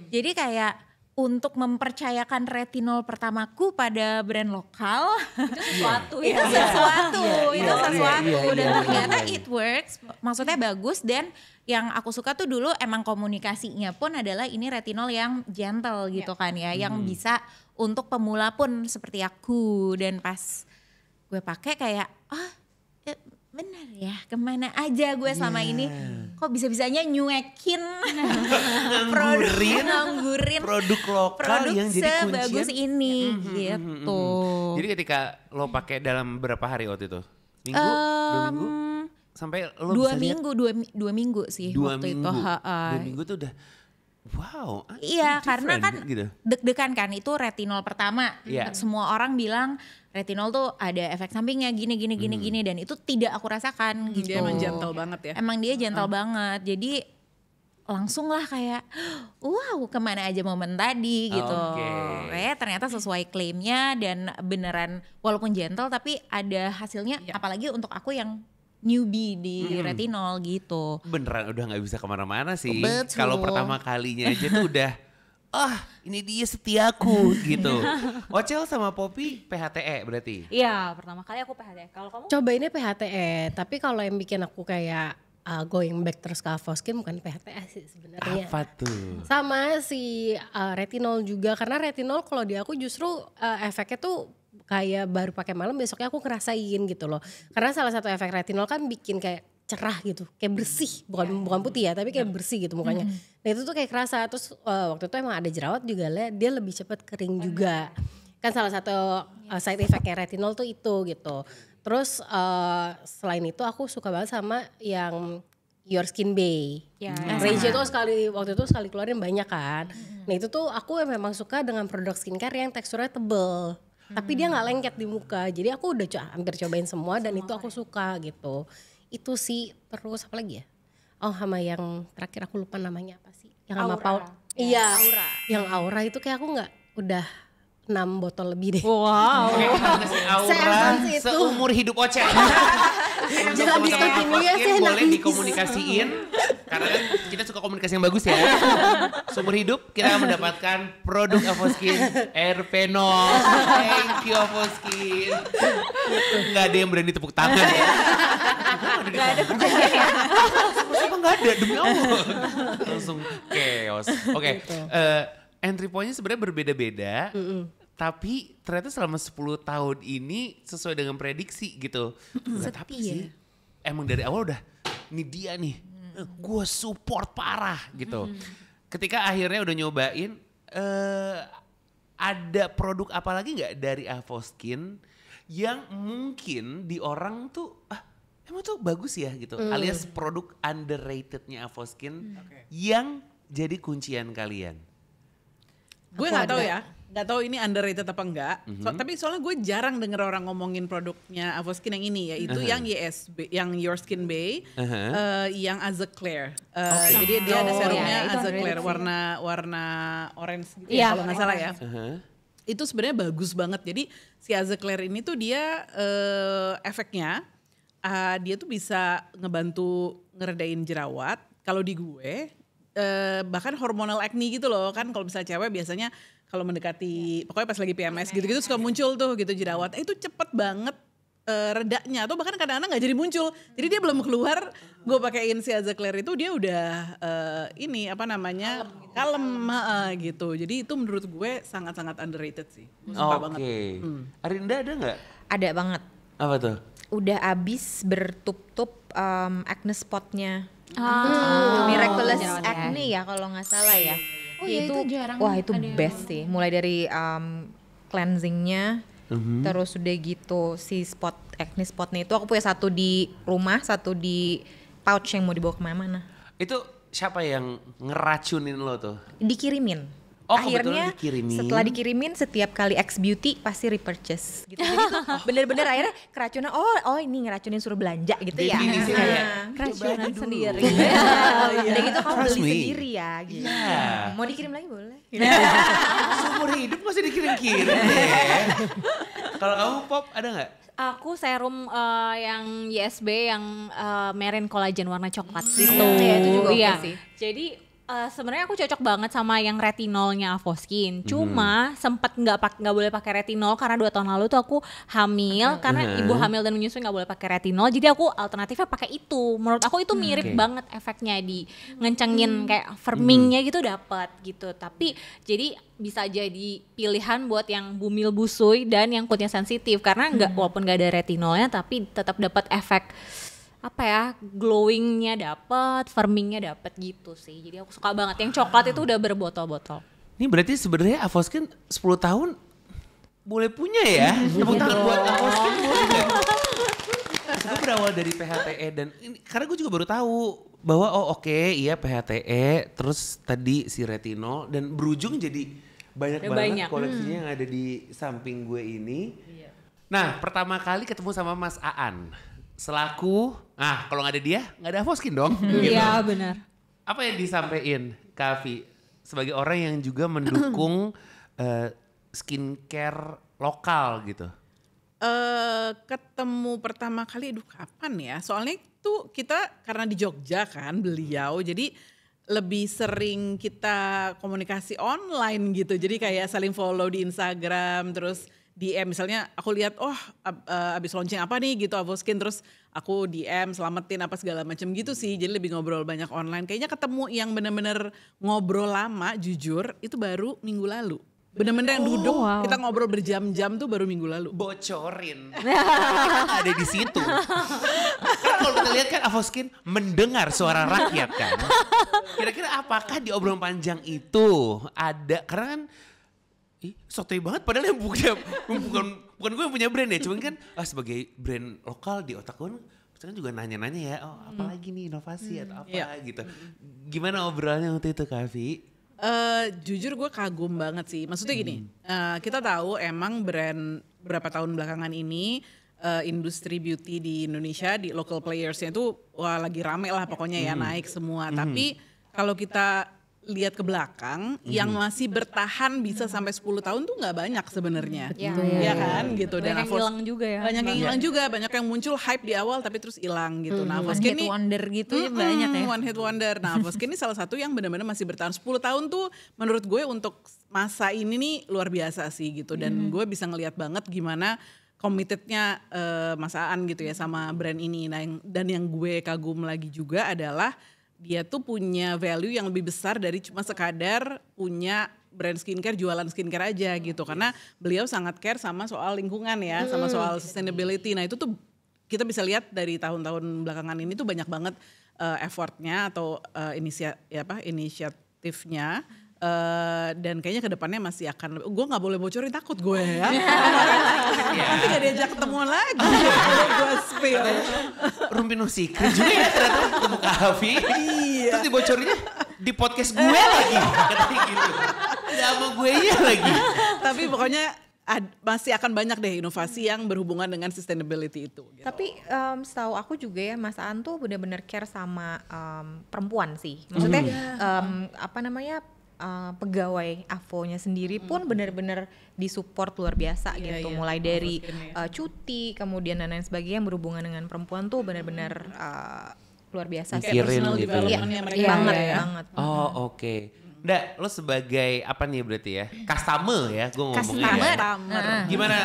Jadi kayak untuk mempercayakan retinol pertamaku pada brand lokal Sesuatu itu ya. sesuatu, itu iya, sesuatu, iya, dan iya, ternyata iya. it works, maksudnya bagus. Dan yang aku suka tuh dulu emang komunikasinya pun adalah ini retinol yang gentle gitu kan ya, yang bisa untuk pemula pun seperti aku. Dan pas gue pakai kayak bener ya, kemana aja gue selama ini kok bisa-bisanya nyuekin nganggurin produk lokal produk yang jadi sebagus kuncian. ini gitu. Jadi ketika lo pakai dalam berapa hari waktu itu? Minggu? 2 minggu? Sampai lo dua bisa lihat? minggu, dua minggu sih 2 waktu minggu. itu. 2 minggu tuh udah wow. Iya, karena kan gitu. deg-degan kan, itu retinol pertama. Iya. Semua orang bilang retinol tuh ada efek sampingnya gini dan itu tidak aku rasakan gitu. Dia emang gentle banget ya. Emang dia gentle banget. Jadi langsung lah kayak wow, kemana aja momen tadi gitu. Oke. Ternyata sesuai klaimnya dan beneran walaupun gentle tapi ada hasilnya, apalagi untuk aku yang newbie di retinol gitu. Beneran udah nggak bisa kemana-mana sih. Betul. Kalau pertama kalinya aja tuh udah, ini dia setiaku gitu. Ocel sama Poppy PHTE berarti. Iya, pertama kali aku PHT. Kalau kamu? Cobainnya PHTE, tapi kalau yang bikin aku kayak going back terus ke Avoskin bukan PHTE sih sebenarnya. Apa tuh? Sama si retinol juga, karena retinol kalau di aku justru efeknya tuh kayak baru pakai malam besoknya aku ngerasain gitu loh. Karena salah satu efek retinol kan bikin kayak cerah gitu, kayak bersih, bukan putih ya, tapi kayak bersih gitu mukanya. Nah itu tuh kayak kerasa. Terus waktu itu emang ada jerawat juga lah, dia lebih cepat kering juga. Kan salah satu side effectnya retinol tuh itu gitu. Terus selain itu aku suka banget sama yang Your Skin Bay. Ya, Range itu waktu itu sekali keluarin banyak kan. Nah itu tuh aku memang suka dengan produk skincare yang teksturnya tebel. Tapi dia gak lengket di muka. Jadi aku udah hampir cobain semua dan itu aku suka gitu. Itu sih, terus apa lagi ya? Oh sama yang terakhir aku lupa namanya apa sih. Yang sama Aura. Paul. Iya. Aura. Yang Aura itu kayak aku udah 6 botol lebih deh. Wow. Oke, kita kasih aura Se-advance itu. seumur hidup Ocha. Untuk Jangan teman-teman discontinue ya, Avoskin saya boleh nangis. dikomunikasiin. Karena kan kita suka komunikasi yang bagus ya. Seumur hidup kita akan mendapatkan produk Avoskin Air Phenol. Thank you Avoskin. Nggak ada yang berani tepuk tangan ya. Nggak ada perjanjian ya. Siapa nggak ada demi Allah. Langsung chaos. Oke, entry point-nya sebenarnya berbeda-beda. Tapi ternyata selama 10 tahun ini sesuai dengan prediksi gitu. Nggak, tapi sih emang dari awal udah ini dia nih. Gue support parah gitu. Ketika akhirnya udah nyobain, ada produk apa lagi nggak dari Avoskin yang mungkin di orang tuh emang tuh bagus ya gitu. Alias produk underratednya Avoskin yang jadi kuncian kalian. Gue nggak tahu ya, nggak tahu ini underrated apa enggak. Tapi soalnya gue jarang denger orang ngomongin produknya Avoskin yang ini, yaitu yang YSB, yang Your Skin Bay, yang Azeclair. Jadi dia ada serumnya Azeclair warna orange gitu ya, kalau nggak salah ya. Itu sebenarnya bagus banget. Jadi si Azeclair ini tuh dia efeknya dia tuh bisa ngebantu ngeredain jerawat. Kalau di gue bahkan hormonal acne gitu loh kan, kalau misalnya cewek biasanya kalau mendekati pokoknya pas lagi PMS gitu-gitu suka muncul tuh gitu jerawat. Itu cepet banget redanya, atau bahkan kadang-kadang nggak jadi muncul. Jadi dia belum keluar, gue pakein si Azeclair itu dia udah ini apa namanya kalem gitu. Jadi itu menurut gue sangat-sangat underrated sih. Suka banget. Arinda ada nggak? Ada banget. Apa tuh? Udah abis bertup-tup acne spotnya. Miraculous Acne ya kalau nggak salah ya. Oh ya, itu jarang. Wah itu ada yang best sih. Mulai dari cleansingnya, terus udah gitu si acne spotnya itu aku punya satu di rumah, satu di pouch yang mau dibawa kemana-mana. Itu siapa yang ngeracunin lo tuh? Dikirimin. Oh, Akhirnya kebetulan dikirimin. setelah dikirimin setiap kali X Beauty pasti repurchase gitu. Jadi tuh bener-bener akhirnya keracunan, oh ini ngeracunin suruh belanja gitu ya. Definisi kayak, Keracunan dulu. sendiri. Udah gitu kamu Trust beli me. sendiri ya gitu. Yeah. Mau dikirim lagi boleh. Seumur hidup masih dikirim-kirim deh. Kalau kamu Pop ada nggak? Aku serum yang YSB yang Marine Collagen warna coklat itu. Iya, itu juga oke sih. Jadi sebenarnya aku cocok banget sama yang retinolnya Avoskin. Cuma sempet nggak boleh pakai retinol karena 2 tahun lalu tuh aku hamil karena ibu hamil dan menyusui nggak boleh pakai retinol. Jadi aku alternatifnya pakai itu. Menurut aku itu mirip banget efeknya di ngencengin kayak firmingnya gitu dapat gitu. Tapi jadi bisa jadi pilihan buat yang bumil busui dan yang kulitnya sensitif karena walaupun nggak ada retinolnya tapi tetap dapat efek apa ya, glowingnya dapet, firmingnya dapet gitu sih. Jadi aku suka banget. Yang coklat itu udah berbotol-botol. Ini berarti sebenarnya Avoskin 10 tahun boleh punya ya? Tepuk tangan buat Avoskin boleh nggak? Gue berawal dari PHTE dan ini, karena gue juga baru tahu bahwa iya PHTE, terus tadi si retinol dan berujung jadi banyak banget koleksinya yang ada di samping gue ini. Nah pertama kali ketemu sama Mas Aan. Selaku, kalau nggak ada dia, nggak ada Avoskin dong. Iya benar. Apa yang disampaikan Kak Afi sebagai orang yang juga mendukung skincare lokal gitu? Ketemu pertama kali, kapan ya? Soalnya itu kita karena di Jogja kan beliau, jadi lebih sering kita komunikasi online gitu. Jadi kayak saling follow di Instagram, terus DM misalnya aku lihat abis launching apa nih gitu Avoskin, terus aku DM selamatin apa segala macam gitu sih. Jadi lebih ngobrol banyak online. Kayaknya ketemu yang bener-bener ngobrol lama jujur itu baru minggu lalu. Bener-bener yang duduk kita ngobrol berjam-jam tuh baru minggu lalu. Bocorin. Ada di situ. Kan kalau kita lihat kan Avoskin mendengar suara rakyat kan. Kira-kira apakah di obrolan panjang itu ada, karena kan sotoy banget padahal yang bukan gue yang punya brand ya, cuman kan sebagai brand lokal di otak gue kan juga nanya-nanya ya, apalagi nih inovasi atau apa gitu. Gimana obrolannya waktu itu Kak Afi? Jujur gue kagum banget sih, maksudnya gini, kita tahu emang brand beberapa tahun belakangan ini industri beauty di Indonesia, di local playersnya itu lagi rame lah pokoknya ya, naik semua. Tapi kalau kita lihat ke belakang yang masih bertahan bisa sampai 10 tahun tuh nggak banyak sebenarnya. Ya kan gitu. Dan Banyak yang hilang juga ya. Banyak yang hilang juga, banyak yang muncul hype di awal tapi terus hilang gitu. Nah, One Avoskin hit ini wonder gitu ya banyak ya. One hit wonder. Nah, Avoskin ini salah satu yang benar-benar masih bertahan 10 tahun tuh menurut gue untuk masa ini nih luar biasa sih gitu. Dan gue bisa ngelihat banget gimana committednya Mas Aan gitu ya sama brand ini. Nah, dan yang gue kagum lagi juga adalah dia tuh punya value yang lebih besar dari cuma sekadar punya brand skincare, jualan skincare aja gitu. Karena beliau sangat care sama soal lingkungan ya, sama soal sustainability. Nah itu tuh kita bisa lihat dari tahun-tahun belakangan ini tuh banyak banget effortnya atau inisiatifnya. Dan kayaknya kedepannya masih akan, gue nggak boleh bocorin takut gue ya. Nanti gak diajak ketemuan lagi. Kalau gue spill. Rumpin Secret juga ya ternyata ketemu Kak Afi. Iya. Terus dibocorinnya di podcast gue lagi. Katanya gitu. Gak sama gue lagi. Tapi pokoknya masih akan banyak deh inovasi yang berhubungan dengan sustainability itu. Gitu. Tapi setahu aku juga ya Mas Aan tuh benar-benar care sama perempuan sih. Maksudnya pegawai Avo-nya sendiri pun benar-benar disupport luar biasa gitu. Mulai dari cuti, kemudian dan lain sebagainya yang berhubungan dengan perempuan tuh benar-benar luar biasa. Kayak personal gitu ya. development-nya mereka Banget, ya. banget. Oh oke. Nggak, lo sebagai apa nih berarti ya? Customer ya gue ngomongnya. Customer. Ya. Gimana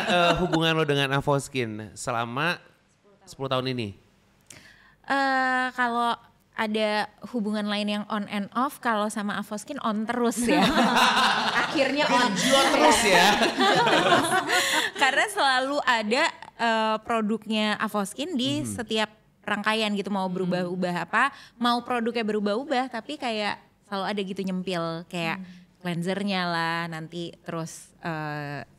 hubungan lo dengan Avoskin selama 10 tahun ini? Kalau ada hubungan lain yang on and off, kalau sama Avoskin on terus ya. Akhirnya on terus ya. Karena selalu ada produknya Avoskin di setiap rangkaian gitu, mau berubah-ubah apa, mau produknya berubah-ubah tapi kayak selalu ada gitu nyempil kayak cleansernya lah, nanti terus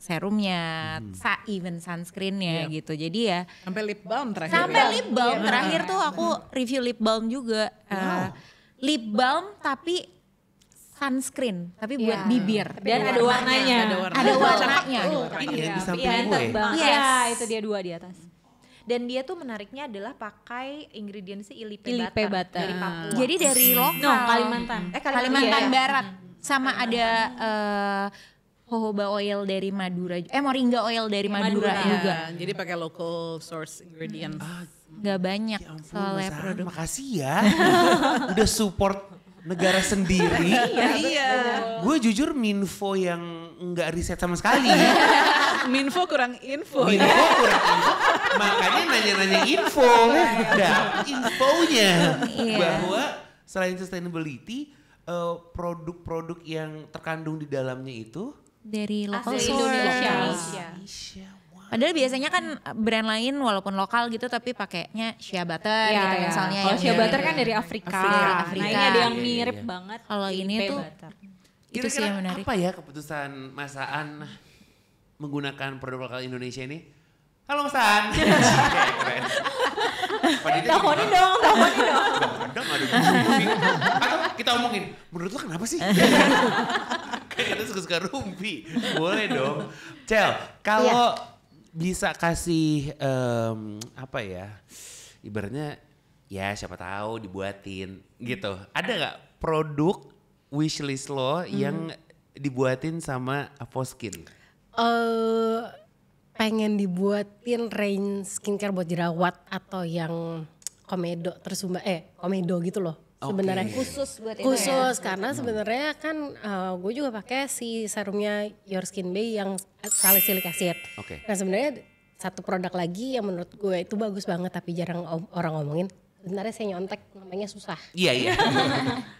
serumnya, even sunscreennya gitu. Jadi ya Sampai lip balm terakhir. sampai ya. lip balm terakhir tuh aku review lip balm juga. Lip balm tapi sunscreen, tapi buat bibir. Dan ada warnanya. Ada warnanya. Ini yang di samping Iya, gue. Iya, itu dia 2 di atas. Dan dia tuh menariknya adalah pakai ingredientsnya Ilipe Ilipe butter butter. dari Papua. Jadi dari lokal. No, Kalimantan. Kalimantan Iya. Barat. Sama ada jojoba oil dari Madura, moringa oil dari Madura juga. Jadi pakai local source ingredients. Gak banyak Ya ampun, soalnya Mas Aan, produk. makasih ya. Udah support negara sendiri. Iya. Gue jujur Minfo yang nggak riset sama sekali. Minfo kurang info. Minfo kurang info, makanya nanya-nanya info. Dapat infonya bahwa selain sustainability, produk-produk yang terkandung di dalamnya itu Dari local Asli source. Indonesia. Padahal biasanya kan brand lain walaupun lokal gitu tapi pakainya shea butter gitu misalnya. Kalau yang shea dari- butter kan dari Afrika. Afrika. Nah ini ada yang Iya, mirip iya. banget. Kalau ini Ilipe tuh butter. itu sih yang menarik. apa ya keputusan Mas Aan menggunakan produk lokal Indonesia ini? Halo Mas Aan. Keren. Teleponin dong. Kadang ada Rumpi. Atau kita omongin, menurut lo kenapa sih? Kayak kita suka-suka Rumpi. Boleh dong. Cel, kalau bisa kasih apa ya, ibaratnya ya siapa tahu dibuatin gitu. Ada gak produk wishlist lo yang dibuatin sama Avoskin? Pengen dibuatin range skincare buat jerawat atau yang komedo komedo gitu loh. Sebenarnya Khusus buat itu khusus karena sebenarnya kan gue juga pakai si serumnya Your Skin Bay yang salicylic acid. Oke. Nah sebenarnya satu produk lagi yang menurut gue itu bagus banget tapi jarang orang ngomongin. Sebenarnya saya nyontek namanya susah. Iya.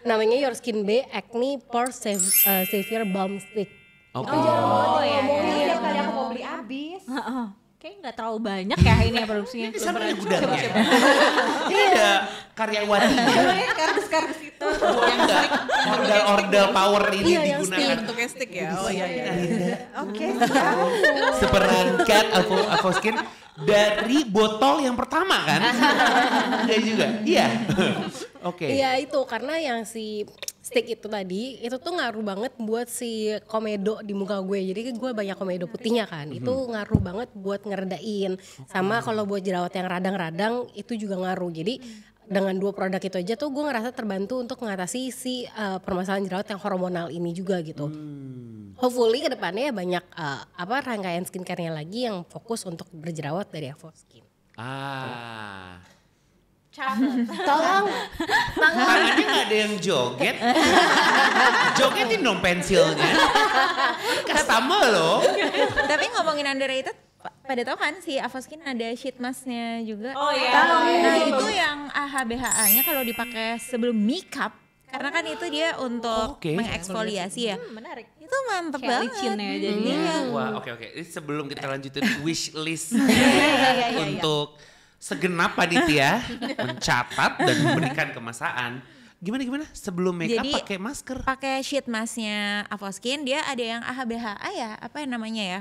Namanya Your Skin Bay Acne Pore Savior Balm Stick. Oke. Oh iya. Setiap kali aku mau beli abis. Kayaknya nggak terlalu banyak ya ini ya produksinya. Siapa yang gudangnya? Ini ada karyawatinya. Kardus-kardus itu. Yang ordal power ini Iya, yang digunakan. Bentuknya stick ya. Oh iya. Oke. Seperangkat Avoskin dari botol yang pertama kan? Enggak juga? Iya. Oke. Iya itu karena yang si stick itu tadi itu tuh ngaruh banget buat si komedo di muka gue. Jadi gue banyak komedo putihnya kan. Itu ngaruh banget buat ngeredain. Sama kalau buat jerawat yang radang-radang itu juga ngaruh. Jadi dengan 2 produk itu aja tuh gue ngerasa terbantu untuk mengatasi si permasalahan jerawat yang hormonal ini juga gitu. Hopefully kedepannya banyak rangkaian skincare-nya lagi yang fokus untuk berjerawat dari Avoskin. Tolong Tangannya gak ada yang joget. Jogetin dong pensilnya. Customer loh. Tapi ngomongin underrated, pada tahu kan si Avoskin ada sheet mask-nya juga. Oh iya. Tahu. Oh, iya. Nah itu yang AHA-BHA-nya kalau dipakai sebelum makeup, karena kan itu dia untuk mengeksfoliasi ya. Menarik. Itu mantep Kayak banget. licinnya jadi. Wah oke. Ini sebelum kita lanjutin wish list Iya. untuk segenap panitia mencatat dan memberikan kemasan. Gimana? Sebelum makeup Jadi, pakai masker. Pakai sheet mask-nya Avoskin, dia ada yang AHA-BHA ya, apa yang namanya ya?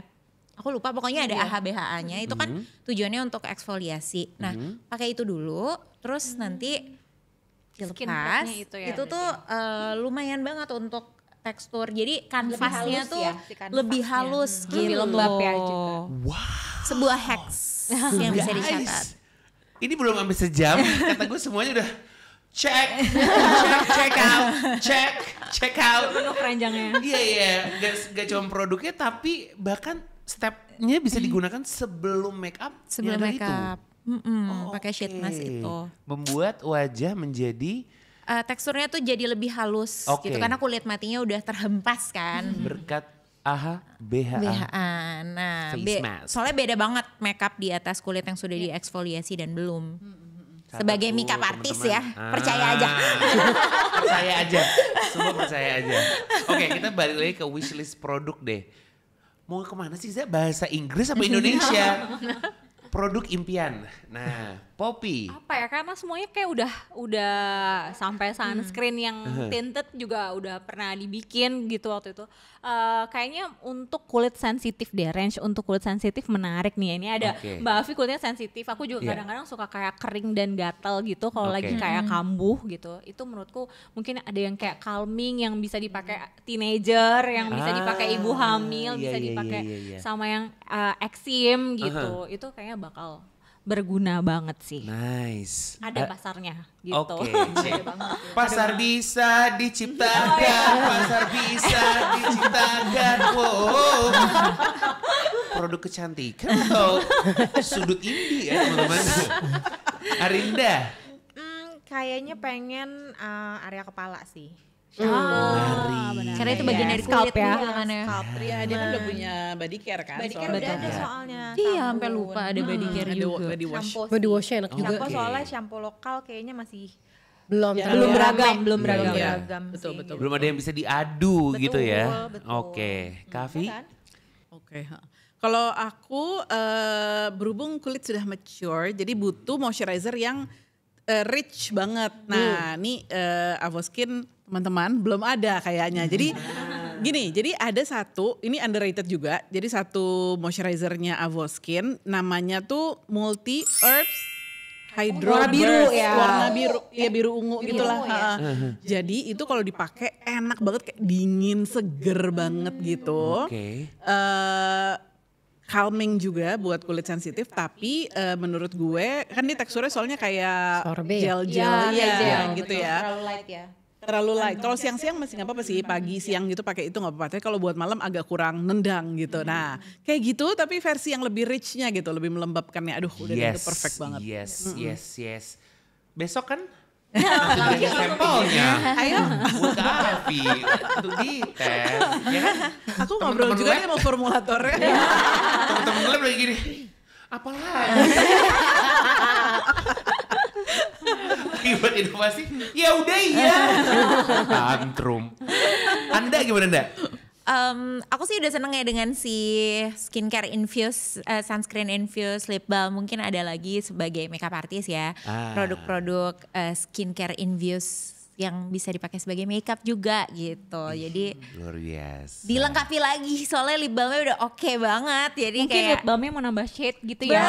Aku lupa, pokoknya ada AHA-BHA-nya. Itu kan tujuannya untuk eksfoliasi. Nah, pakai itu dulu, terus nanti Skin dilepas. prep-nya itu ya, Itu tuh lumayan banget untuk tekstur. Jadi kanvasnya halus tuh ya, si kanvasnya. lebih halus gitu. Lebih lembab ya juga. Sebuah hacks yang bisa dicatat. Ini belum sampai sejam, kata gue semuanya udah check out. Penuh keranjangnya. Iya, gak cuma produknya tapi bahkan stepnya bisa digunakan sebelum makeup. Sebelum makeup. Pakai sheet mask itu. Membuat wajah menjadi Teksturnya tuh jadi lebih halus Oke. gitu karena kulit matinya udah terhempas kan. berkat AHA-BHA. BHA. Nah, Face mask. soalnya beda banget makeup di atas kulit yang sudah dieksfoliasi dan belum. Sebagai Satu, makeup artis teman-teman. ya, percaya aja. Percaya aja, semua percaya aja. Oke, kita balik lagi ke wishlist produk deh. Mau kemana sih Zah? Bahasa Inggris apa Indonesia? Produk impian. Nah, Poppy. Apa ya, karena semuanya kayak udah sampai sunscreen yang tinted juga udah pernah dibikin gitu waktu itu. Kayaknya untuk kulit sensitif deh, range untuk kulit sensitif menarik nih. Ini ada Oke. Mbak Afi kulitnya sensitif, aku juga Iya. kadang-kadang suka kayak kering dan gatal gitu kalau Oke. lagi kayak kambuh gitu. Itu menurutku mungkin ada yang kayak calming yang bisa dipakai teenager, yang bisa dipakai ibu hamil, iya, bisa iya, dipakai iya. sama yang eksim gitu. Itu kayaknya bakal berguna banget sih. Nice. Ada pasarnya gitu. Oke, cek. Pasar bisa diciptakan, pasar bisa diciptakan. Wow. Produk kecantikan atau sudut indie ya teman-teman. Arinda. Kayaknya pengen area kepala sih. Menarik. Karena itu Iya, bagian dari scalp kulit ya. juga kan ya. Iya, dia kan udah punya body care kan. Body care soalnya. udah ada Betul. soalnya. Iya, sabun. sampai lupa ada body care Ada juga. body wash. Shampoo Body sih. wash enak juga. Shampoo Oke. soalnya shampoo lokal kayaknya masih Belum Ya, terlalu belum Iya, beragam iya. Betul, sih. betul. Belum ada yang bisa diadu gitu ya. betul. Oke, Kavi. Kan? Oke. Kalau aku berhubung kulit sudah mature, jadi butuh moisturizer yang rich banget. Nah, ini Avoskin teman-teman belum ada kayaknya. Jadi gini, jadi ada satu, ini underrated juga. Jadi satu moisturizernya Avoskin, namanya tuh Multi Herbs Hydro Warna biru Burst. ya. Warna biru, ya biru ungu Biru gitulah. ungu ya. Jadi itu kalau dipakai enak banget, kayak dingin, seger banget gitu. Oke. Calming juga buat kulit sensitif, tapi menurut gue kan dia teksturnya soalnya kayak Sorbet ya? gel-gel kayak ya, gel, gitu betul. ya. Terlalu light ya. Terlalu light. Kalau siang-siang masih nggak apa-apa sih, pagi siang gitu pakai itu nggak apa-apa. Tapi kalau buat malam agak kurang nendang gitu. Nah, kayak gitu tapi versi yang lebih rich-nya gitu, lebih melembabkannya. Aduh, udah deh, itu perfect banget. Yes. Besok kan ada sampelnya. Ayo, Buat Kavi untuk dites, ya kan? aku ngobrol Teman-teman juga lab. nih mau formulatornya. Temen-temen lab lagi gini. Apalagi? Buat inovasi, ya udah iya. Tantrum. Anda gimana Nda? Aku sih udah seneng ya dengan si skincare infused, sunscreen infused lip balm. Mungkin ada lagi sebagai makeup artist ya. Produk-produk skincare infused yang bisa dipakai sebagai makeup juga gitu. Jadi Luar biasa. dilengkapi lagi soalnya lip balmnya udah oke banget. Jadi Mungkin kayak lip balmnya mau nambah shade gitu ya.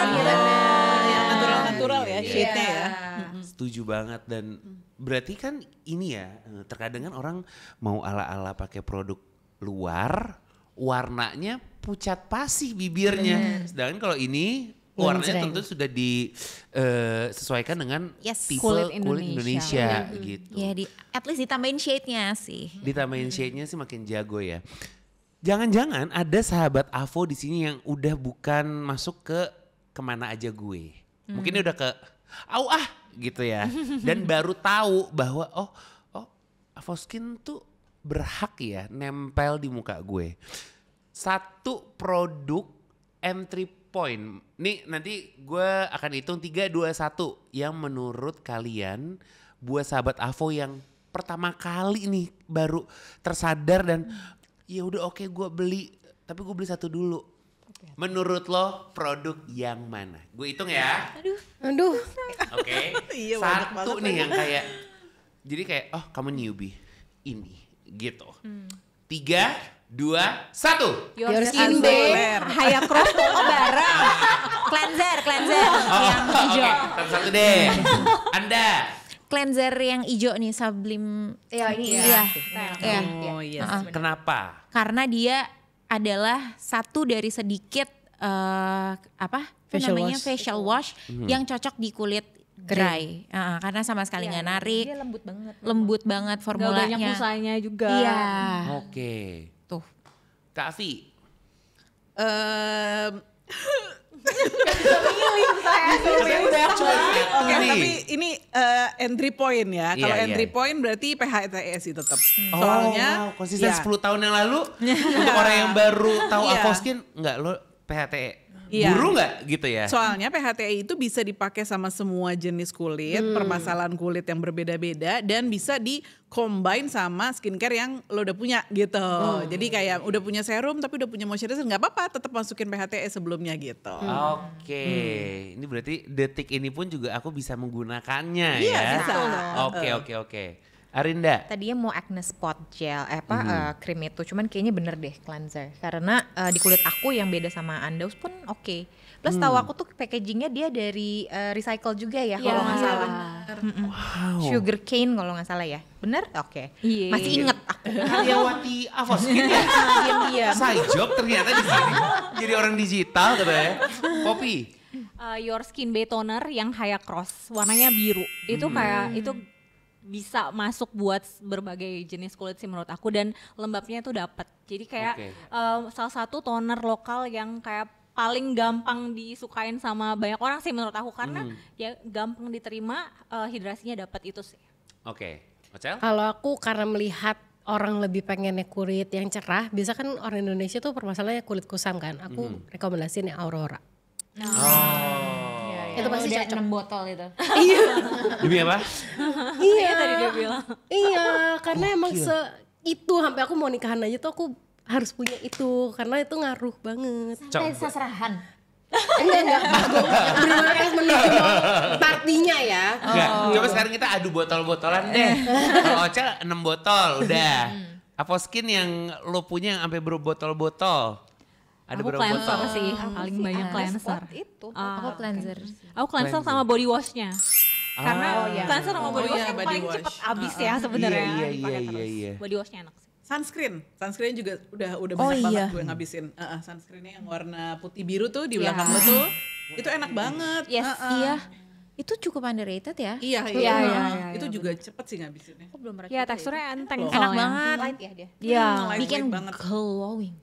Yang natural-natural ya, Iya. shade-nya ya. Setuju banget dan berarti kan ini ya terkadang kan orang mau ala-ala pakai produk luar warnanya pucat pasih bibirnya. Sedangkan kalau ini Warnanya Menjreng. tentu sudah disesuaikan dengan Yes. tipe Kulit kulit Indonesia gitu. Ya at least ditambahin shade-nya sih. Ditambahin shade-nya sih makin jago ya. Jangan-jangan ada sahabat Avo di sini yang udah bukan masuk ke kemana aja gue. Mungkin dia udah ke gitu ya. Dan baru tahu bahwa oh Avoskin tuh berhak ya nempel di muka gue. Satu produk entry point. Nih nanti gue akan hitung 3, 2, 1 yang menurut kalian buat sahabat Avo yang pertama kali nih baru tersadar dan ya udah oke gue beli, tapi gue beli satu dulu. Menurut lo produk yang mana? Gue hitung ya. Aduh. Oke. Iya, banyak Satu banget nih yang kayak jadi kayak kamu newbie ini gitu. 3, 2, 1. Your Your skin skin babe. babe, Haya Cross tuh bareng. Cleanser yang hijau. Satu deh. Anda. Cleanser yang hijau nih Sublime. Ya ini Iya. Iya. Oh yes. Kenapa? Karena dia adalah satu dari sedikit Facial namanya wash. facial wash yang cocok di kulit dry. Karena sama sekali nggak narik, Dia lembut banget. lembut banget Gak banyak formulanya. pulsanya juga. Iya. Oke. Tuh. Kak Afi. Oke, tapi ini entry point ya. Iya, Kalau iya. entry point berarti PHTE sih tetap. Oh, Soalnya wow, konsisten ya, 10 tahun yang lalu untuk orang yang baru tahu Iya. Avoskin enggak lo PHTE. Iya. Buru enggak gitu ya? Soalnya PHTE itu bisa dipakai sama semua jenis kulit, permasalahan kulit yang berbeda-beda dan bisa di-combine sama skincare yang lo udah punya gitu. Jadi kayak udah punya serum tapi udah punya moisturizer nggak apa-apa, tetap masukin PHTE sebelumnya gitu. Oke, ini berarti detik ini pun juga aku bisa menggunakannya Iya, ya. bisa. Oke. Arinda. Tadinya mau acne spot gel, krim itu, cuman kayaknya bener deh cleanser. Karena di kulit aku yang beda sama Andaus pun oke. Plus tahu aku tuh packagingnya dia dari recycle juga ya kalau nggak salah. Wow. Sugar cane kalau nggak salah ya, bener? Oke. Iya. Masih inget aku. Karyawati Avoskin ya. Diam-diam. Side job ternyata di sini. Jadi orang digital katanya. Poppy. Your Skin Bay Toner yang Haya Cross, warnanya biru. Itu kayak itu bisa masuk buat berbagai jenis kulit sih menurut aku, dan lembabnya tuh dapat. Jadi kayak Oke. salah satu toner lokal yang kayak paling gampang disukain sama banyak orang sih menurut aku, karena ya gampang diterima, hidrasinya dapat itu sih. Oke. Ocel? Kalau aku karena melihat orang lebih pengennya kulit yang cerah, biasa kan orang Indonesia tuh permasalahannya kulit kusam kan. Aku rekomendasiin yang Aurora. Oh. Itu pasti Udah cocok. 6 botol itu. Demi apa? Iya. Tadi dia bilang. Iya, karena emang itu sampai aku mau nikahan aja tuh aku harus punya itu karena itu ngaruh banget. Kayak seserahan. Enggak. Aku benar-benar harus menuju partinya ya. Enggak, coba sekarang kita adu botol-botolan deh. Kalau Ocel 6 botol udah. Avoskin yang lo punya yang sampai berbotol-botol. Ada Aku berapa cleanser botol? sih, paling banyak cleanser. Itu. Aku cleanser. Aku cleanser sama body washnya. Karena cleanser sama body wash iya, yang body paling wash. cepet habis ya sebenarnya. Iya, dipakai iya, terus. iya. Body washnya enak sih. Sunscreen juga udah banyak banget gue ngabisin. Sunscreennya yang warna putih biru tuh di belakang lo tuh, itu enak banget. Yes. Iya. Itu cukup underrated ya. Iya. Itu juga cepet sih ngabisinnya. Aku belum pernah Ya coba teksturnya enteng Enak soalnya. banget. Light ya dia. Iya. Lightweight Bikin banget. glowing.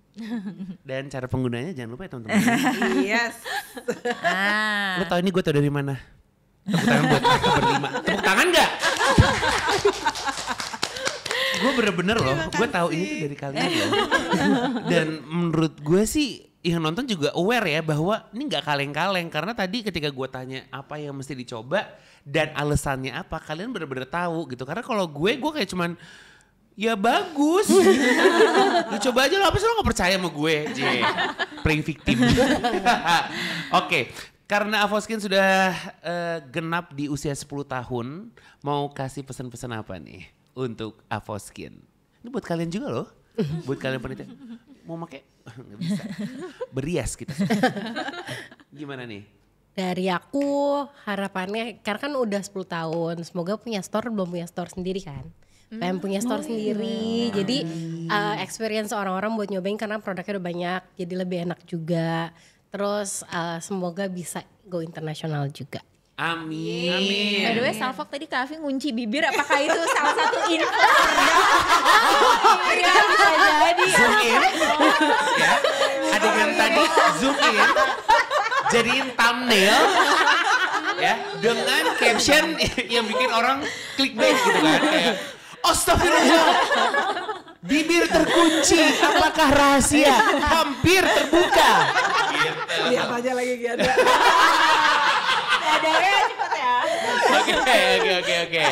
Dan cara penggunanya jangan lupa ya teman-teman. Yes. Lo tau ini gue tau dari mana? Tepuk tangan buat kita berlima. Tepuk tangan gak? Gue bener-bener loh, gue tahu ini tuh dari kalian loh. Dan menurut gue sih yang nonton juga aware ya bahwa ini gak kaleng-kaleng. Karena tadi ketika gue tanya apa yang mesti dicoba dan alasannya apa, kalian bener-bener tahu gitu. Karena kalau gue kayak cuman ya bagus. Lu coba aja lah, apa sih lo gak percaya sama gue? Playing victim. Oke, karena Avoskin sudah genap di usia 10 tahun, mau kasih pesan-pesan apa nih untuk Avoskin? Ini buat kalian juga loh, buat kalian penitia. Mau pakai? Nggak bisa. Berias kita. Gimana nih? Dari aku harapannya karena kan udah 10 tahun, semoga punya store, belum punya store sendiri kan. Pengen punya store sendiri, jadi experience orang-orang buat nyobain karena produknya udah banyak, jadi lebih enak juga. Terus semoga bisa go internasional juga. Amin. By the way, Salfok tadi Kak Afi ngunci bibir, apakah itu salah satu info? Iya, bisa jadi. Zoom in. Ya. Adegan tadi zoom in. Jadiin thumbnail. Ya, dengan caption yang bikin orang clickbait gitu kan. Kayak, astagfirullah. Bibir terkunci, apakah rahasia? Hampir terbuka. Gitu. Lihat aja lagi Gianda. Dadarnya cepet ya. Oke.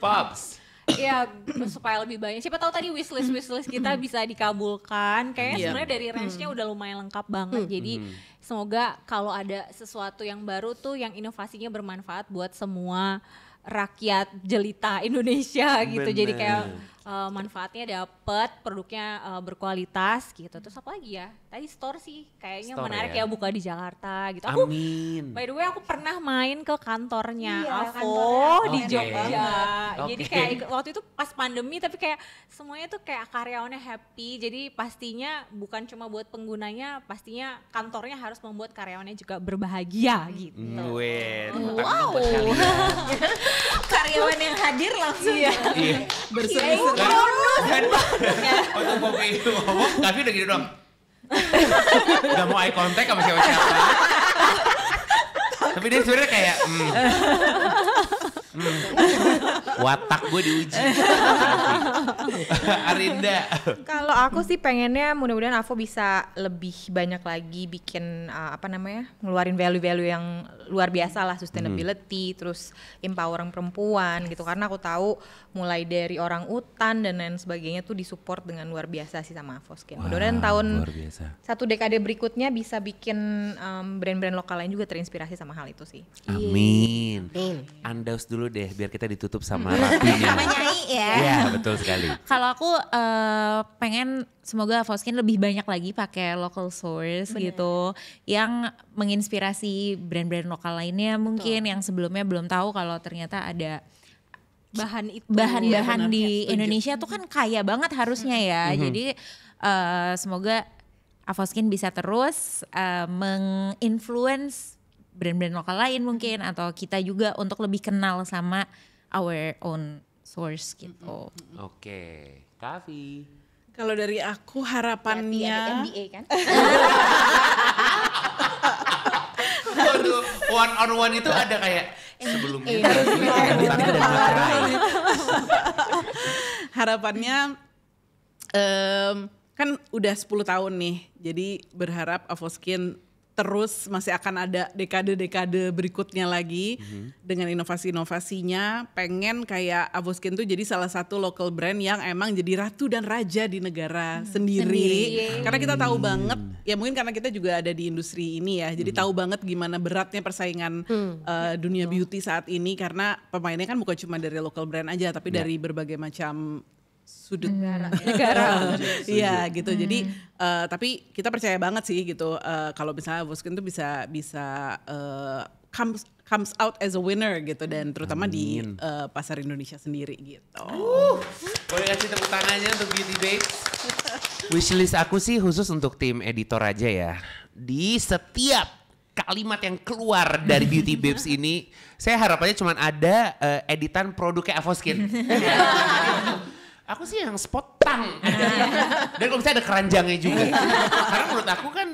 Pops. Iya, supaya lebih banyak. Siapa tahu tadi wishlist kita bisa dikabulkan. Kayaknya sebenarnya dari range-nya udah lumayan lengkap banget. Jadi semoga kalau ada sesuatu yang baru tuh yang inovasinya bermanfaat buat semua rakyat jelita Indonesia gitu. Jadi kayak manfaatnya dapet, produknya berkualitas gitu. Terus apa lagi ya? Tadi store sih kayaknya Store menarik ya. ya buka di Jakarta gitu. Aku Amin. by the way aku pernah main ke kantornya Iya, Avo kantornya di Oke. Jogja. Oke. Jadi kayak waktu itu pas pandemi tapi kayak semuanya tuh kayak karyawannya happy. Jadi pastinya bukan cuma buat penggunanya, pastinya kantornya harus membuat karyawannya juga berbahagia gitu. Wait. Wow. Karyawan yang hadir langsung. Iya. Berseri-seri. Waktu Poppy itu ngomong, Kavi udah gitu dong. Gak mau eye contact sama siapa-siapa. Tapi dia sebenarnya kayak, watak gue diuji. Arinda. Kalau aku sih pengennya mudah-mudahan Avo bisa lebih banyak lagi bikin ngeluarin value-value yang luar biasa lah, sustainability, terus empowering perempuan gitu. Karena aku tahu mulai dari orang utan dan lain sebagainya tuh disupport dengan luar biasa sih sama Avoskin. Mudah-mudahan tahun Luar biasa. satu dekade berikutnya bisa bikin brand-brand lokal lain juga terinspirasi sama hal itu sih. Amin. Andaus dulu deh biar kita ditutup sama rapinya. Sama Nyai ya. Iya betul sekali. Kalau aku pengen semoga Avoskin lebih banyak lagi pakai local source gitu, yang menginspirasi brand-brand lokal lainnya mungkin yang sebelumnya belum tahu kalau ternyata ada Bahan itu. bahan-bahan di Indonesia tuh kan kaya banget harusnya ya. Jadi semoga Avoskin bisa terus menginfluence brand-brand lokal lain mungkin, atau kita juga untuk lebih kenal sama our own source gitu. Oke. Kavi. Kalau dari aku harapannya MBA kan? Waduh, one on one itu ada kayak sebelumnya dan materai. harapannya kan udah 10 tahun nih. Jadi berharap Avoskin terus masih akan ada dekade-dekade berikutnya lagi dengan inovasi-inovasinya. Pengen kayak Avoskin tuh jadi salah satu local brand yang emang jadi ratu dan raja di negara sendiri. Karena kita tahu banget, ya mungkin karena kita juga ada di industri ini ya. Jadi tahu banget gimana beratnya persaingan dunia beauty saat ini. Karena pemainnya kan bukan cuma dari local brand aja, tapi dari berbagai macam sudut negara. Iya gitu. Jadi tapi kita percaya banget sih gitu kalau misalnya Avoskin tuh bisa comes out as a winner gitu, dan terutama di pasar Indonesia sendiri gitu. Boleh kasih tepuk tangannya untuk Beauty Babes. Wishlist aku sih khusus untuk tim editor aja ya. Di setiap kalimat yang keluar dari Beauty Babes ini, saya harapannya cuma ada editan produknya Avoskin. Aku sih yang spot tang. Dan kalau misalnya ada keranjangnya juga. Karena menurut aku kan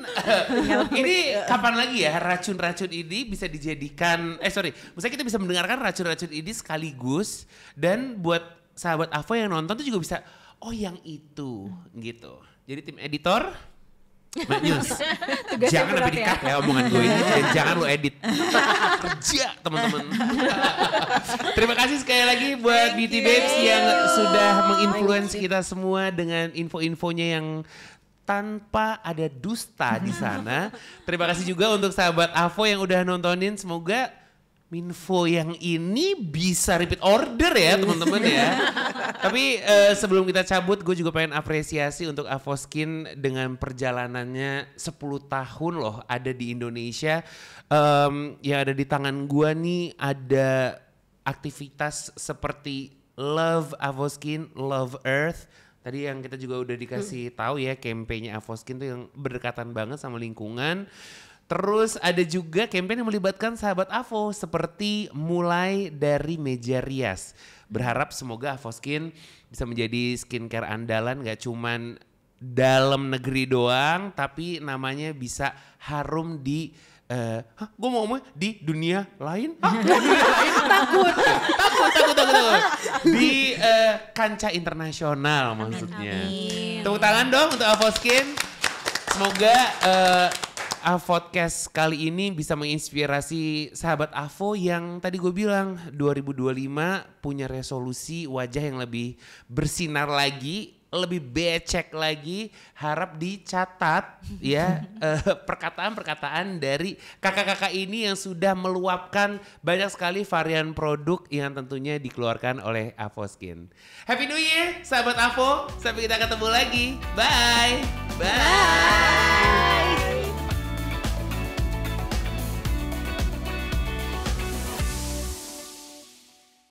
ini kapan lagi ya racun-racun ini bisa dijadikan, misalnya kita bisa mendengarkan racun-racun ini sekaligus, dan buat sahabat Avo yang nonton tuh juga bisa, oh yang itu gitu. Jadi tim editor, Mbak News, jangan sampai di-cut ya omongan gue ini, dan jangan lo edit. Kerja teman-teman. Terima kasih sekali lagi buat Beauty Babes yang sudah menginfluence kita semua dengan info-infonya yang tanpa ada dusta di sana. Terima kasih juga untuk sahabat Avo yang udah nontonin. Semoga Minfo yang ini bisa repeat order ya teman-teman ya. Tapi sebelum kita cabut, gue juga pengen apresiasi untuk Avoskin dengan perjalanannya 10 tahun loh ada di Indonesia. Yang ada di tangan gue nih ada aktivitas seperti Love Avoskin, Love Earth, Tadi yang kita juga udah dikasih tahu ya, campaign-nya Avoskin tuh yang berdekatan banget sama lingkungan. Terus ada juga campaign yang melibatkan sahabat Avo seperti mulai dari meja rias. Berharap semoga Avoskin bisa menjadi skincare andalan gak cuman dalam negeri doang, tapi namanya bisa harum di gue mau ngomong di dunia lain? Takut. Di kancah internasional maksudnya. Tepuk tangan dong untuk Avoskin. Semoga Avodcast kali ini bisa menginspirasi sahabat Avo yang tadi gue bilang 2025 punya resolusi wajah yang lebih bersinar lagi, lebih becek lagi. Harap dicatat ya perkataan-perkataan dari kakak-kakak ini yang sudah meluapkan banyak sekali varian produk yang tentunya dikeluarkan oleh Avoskin. Happy New Year sahabat Avo, sampai kita ketemu lagi. Bye. Bye.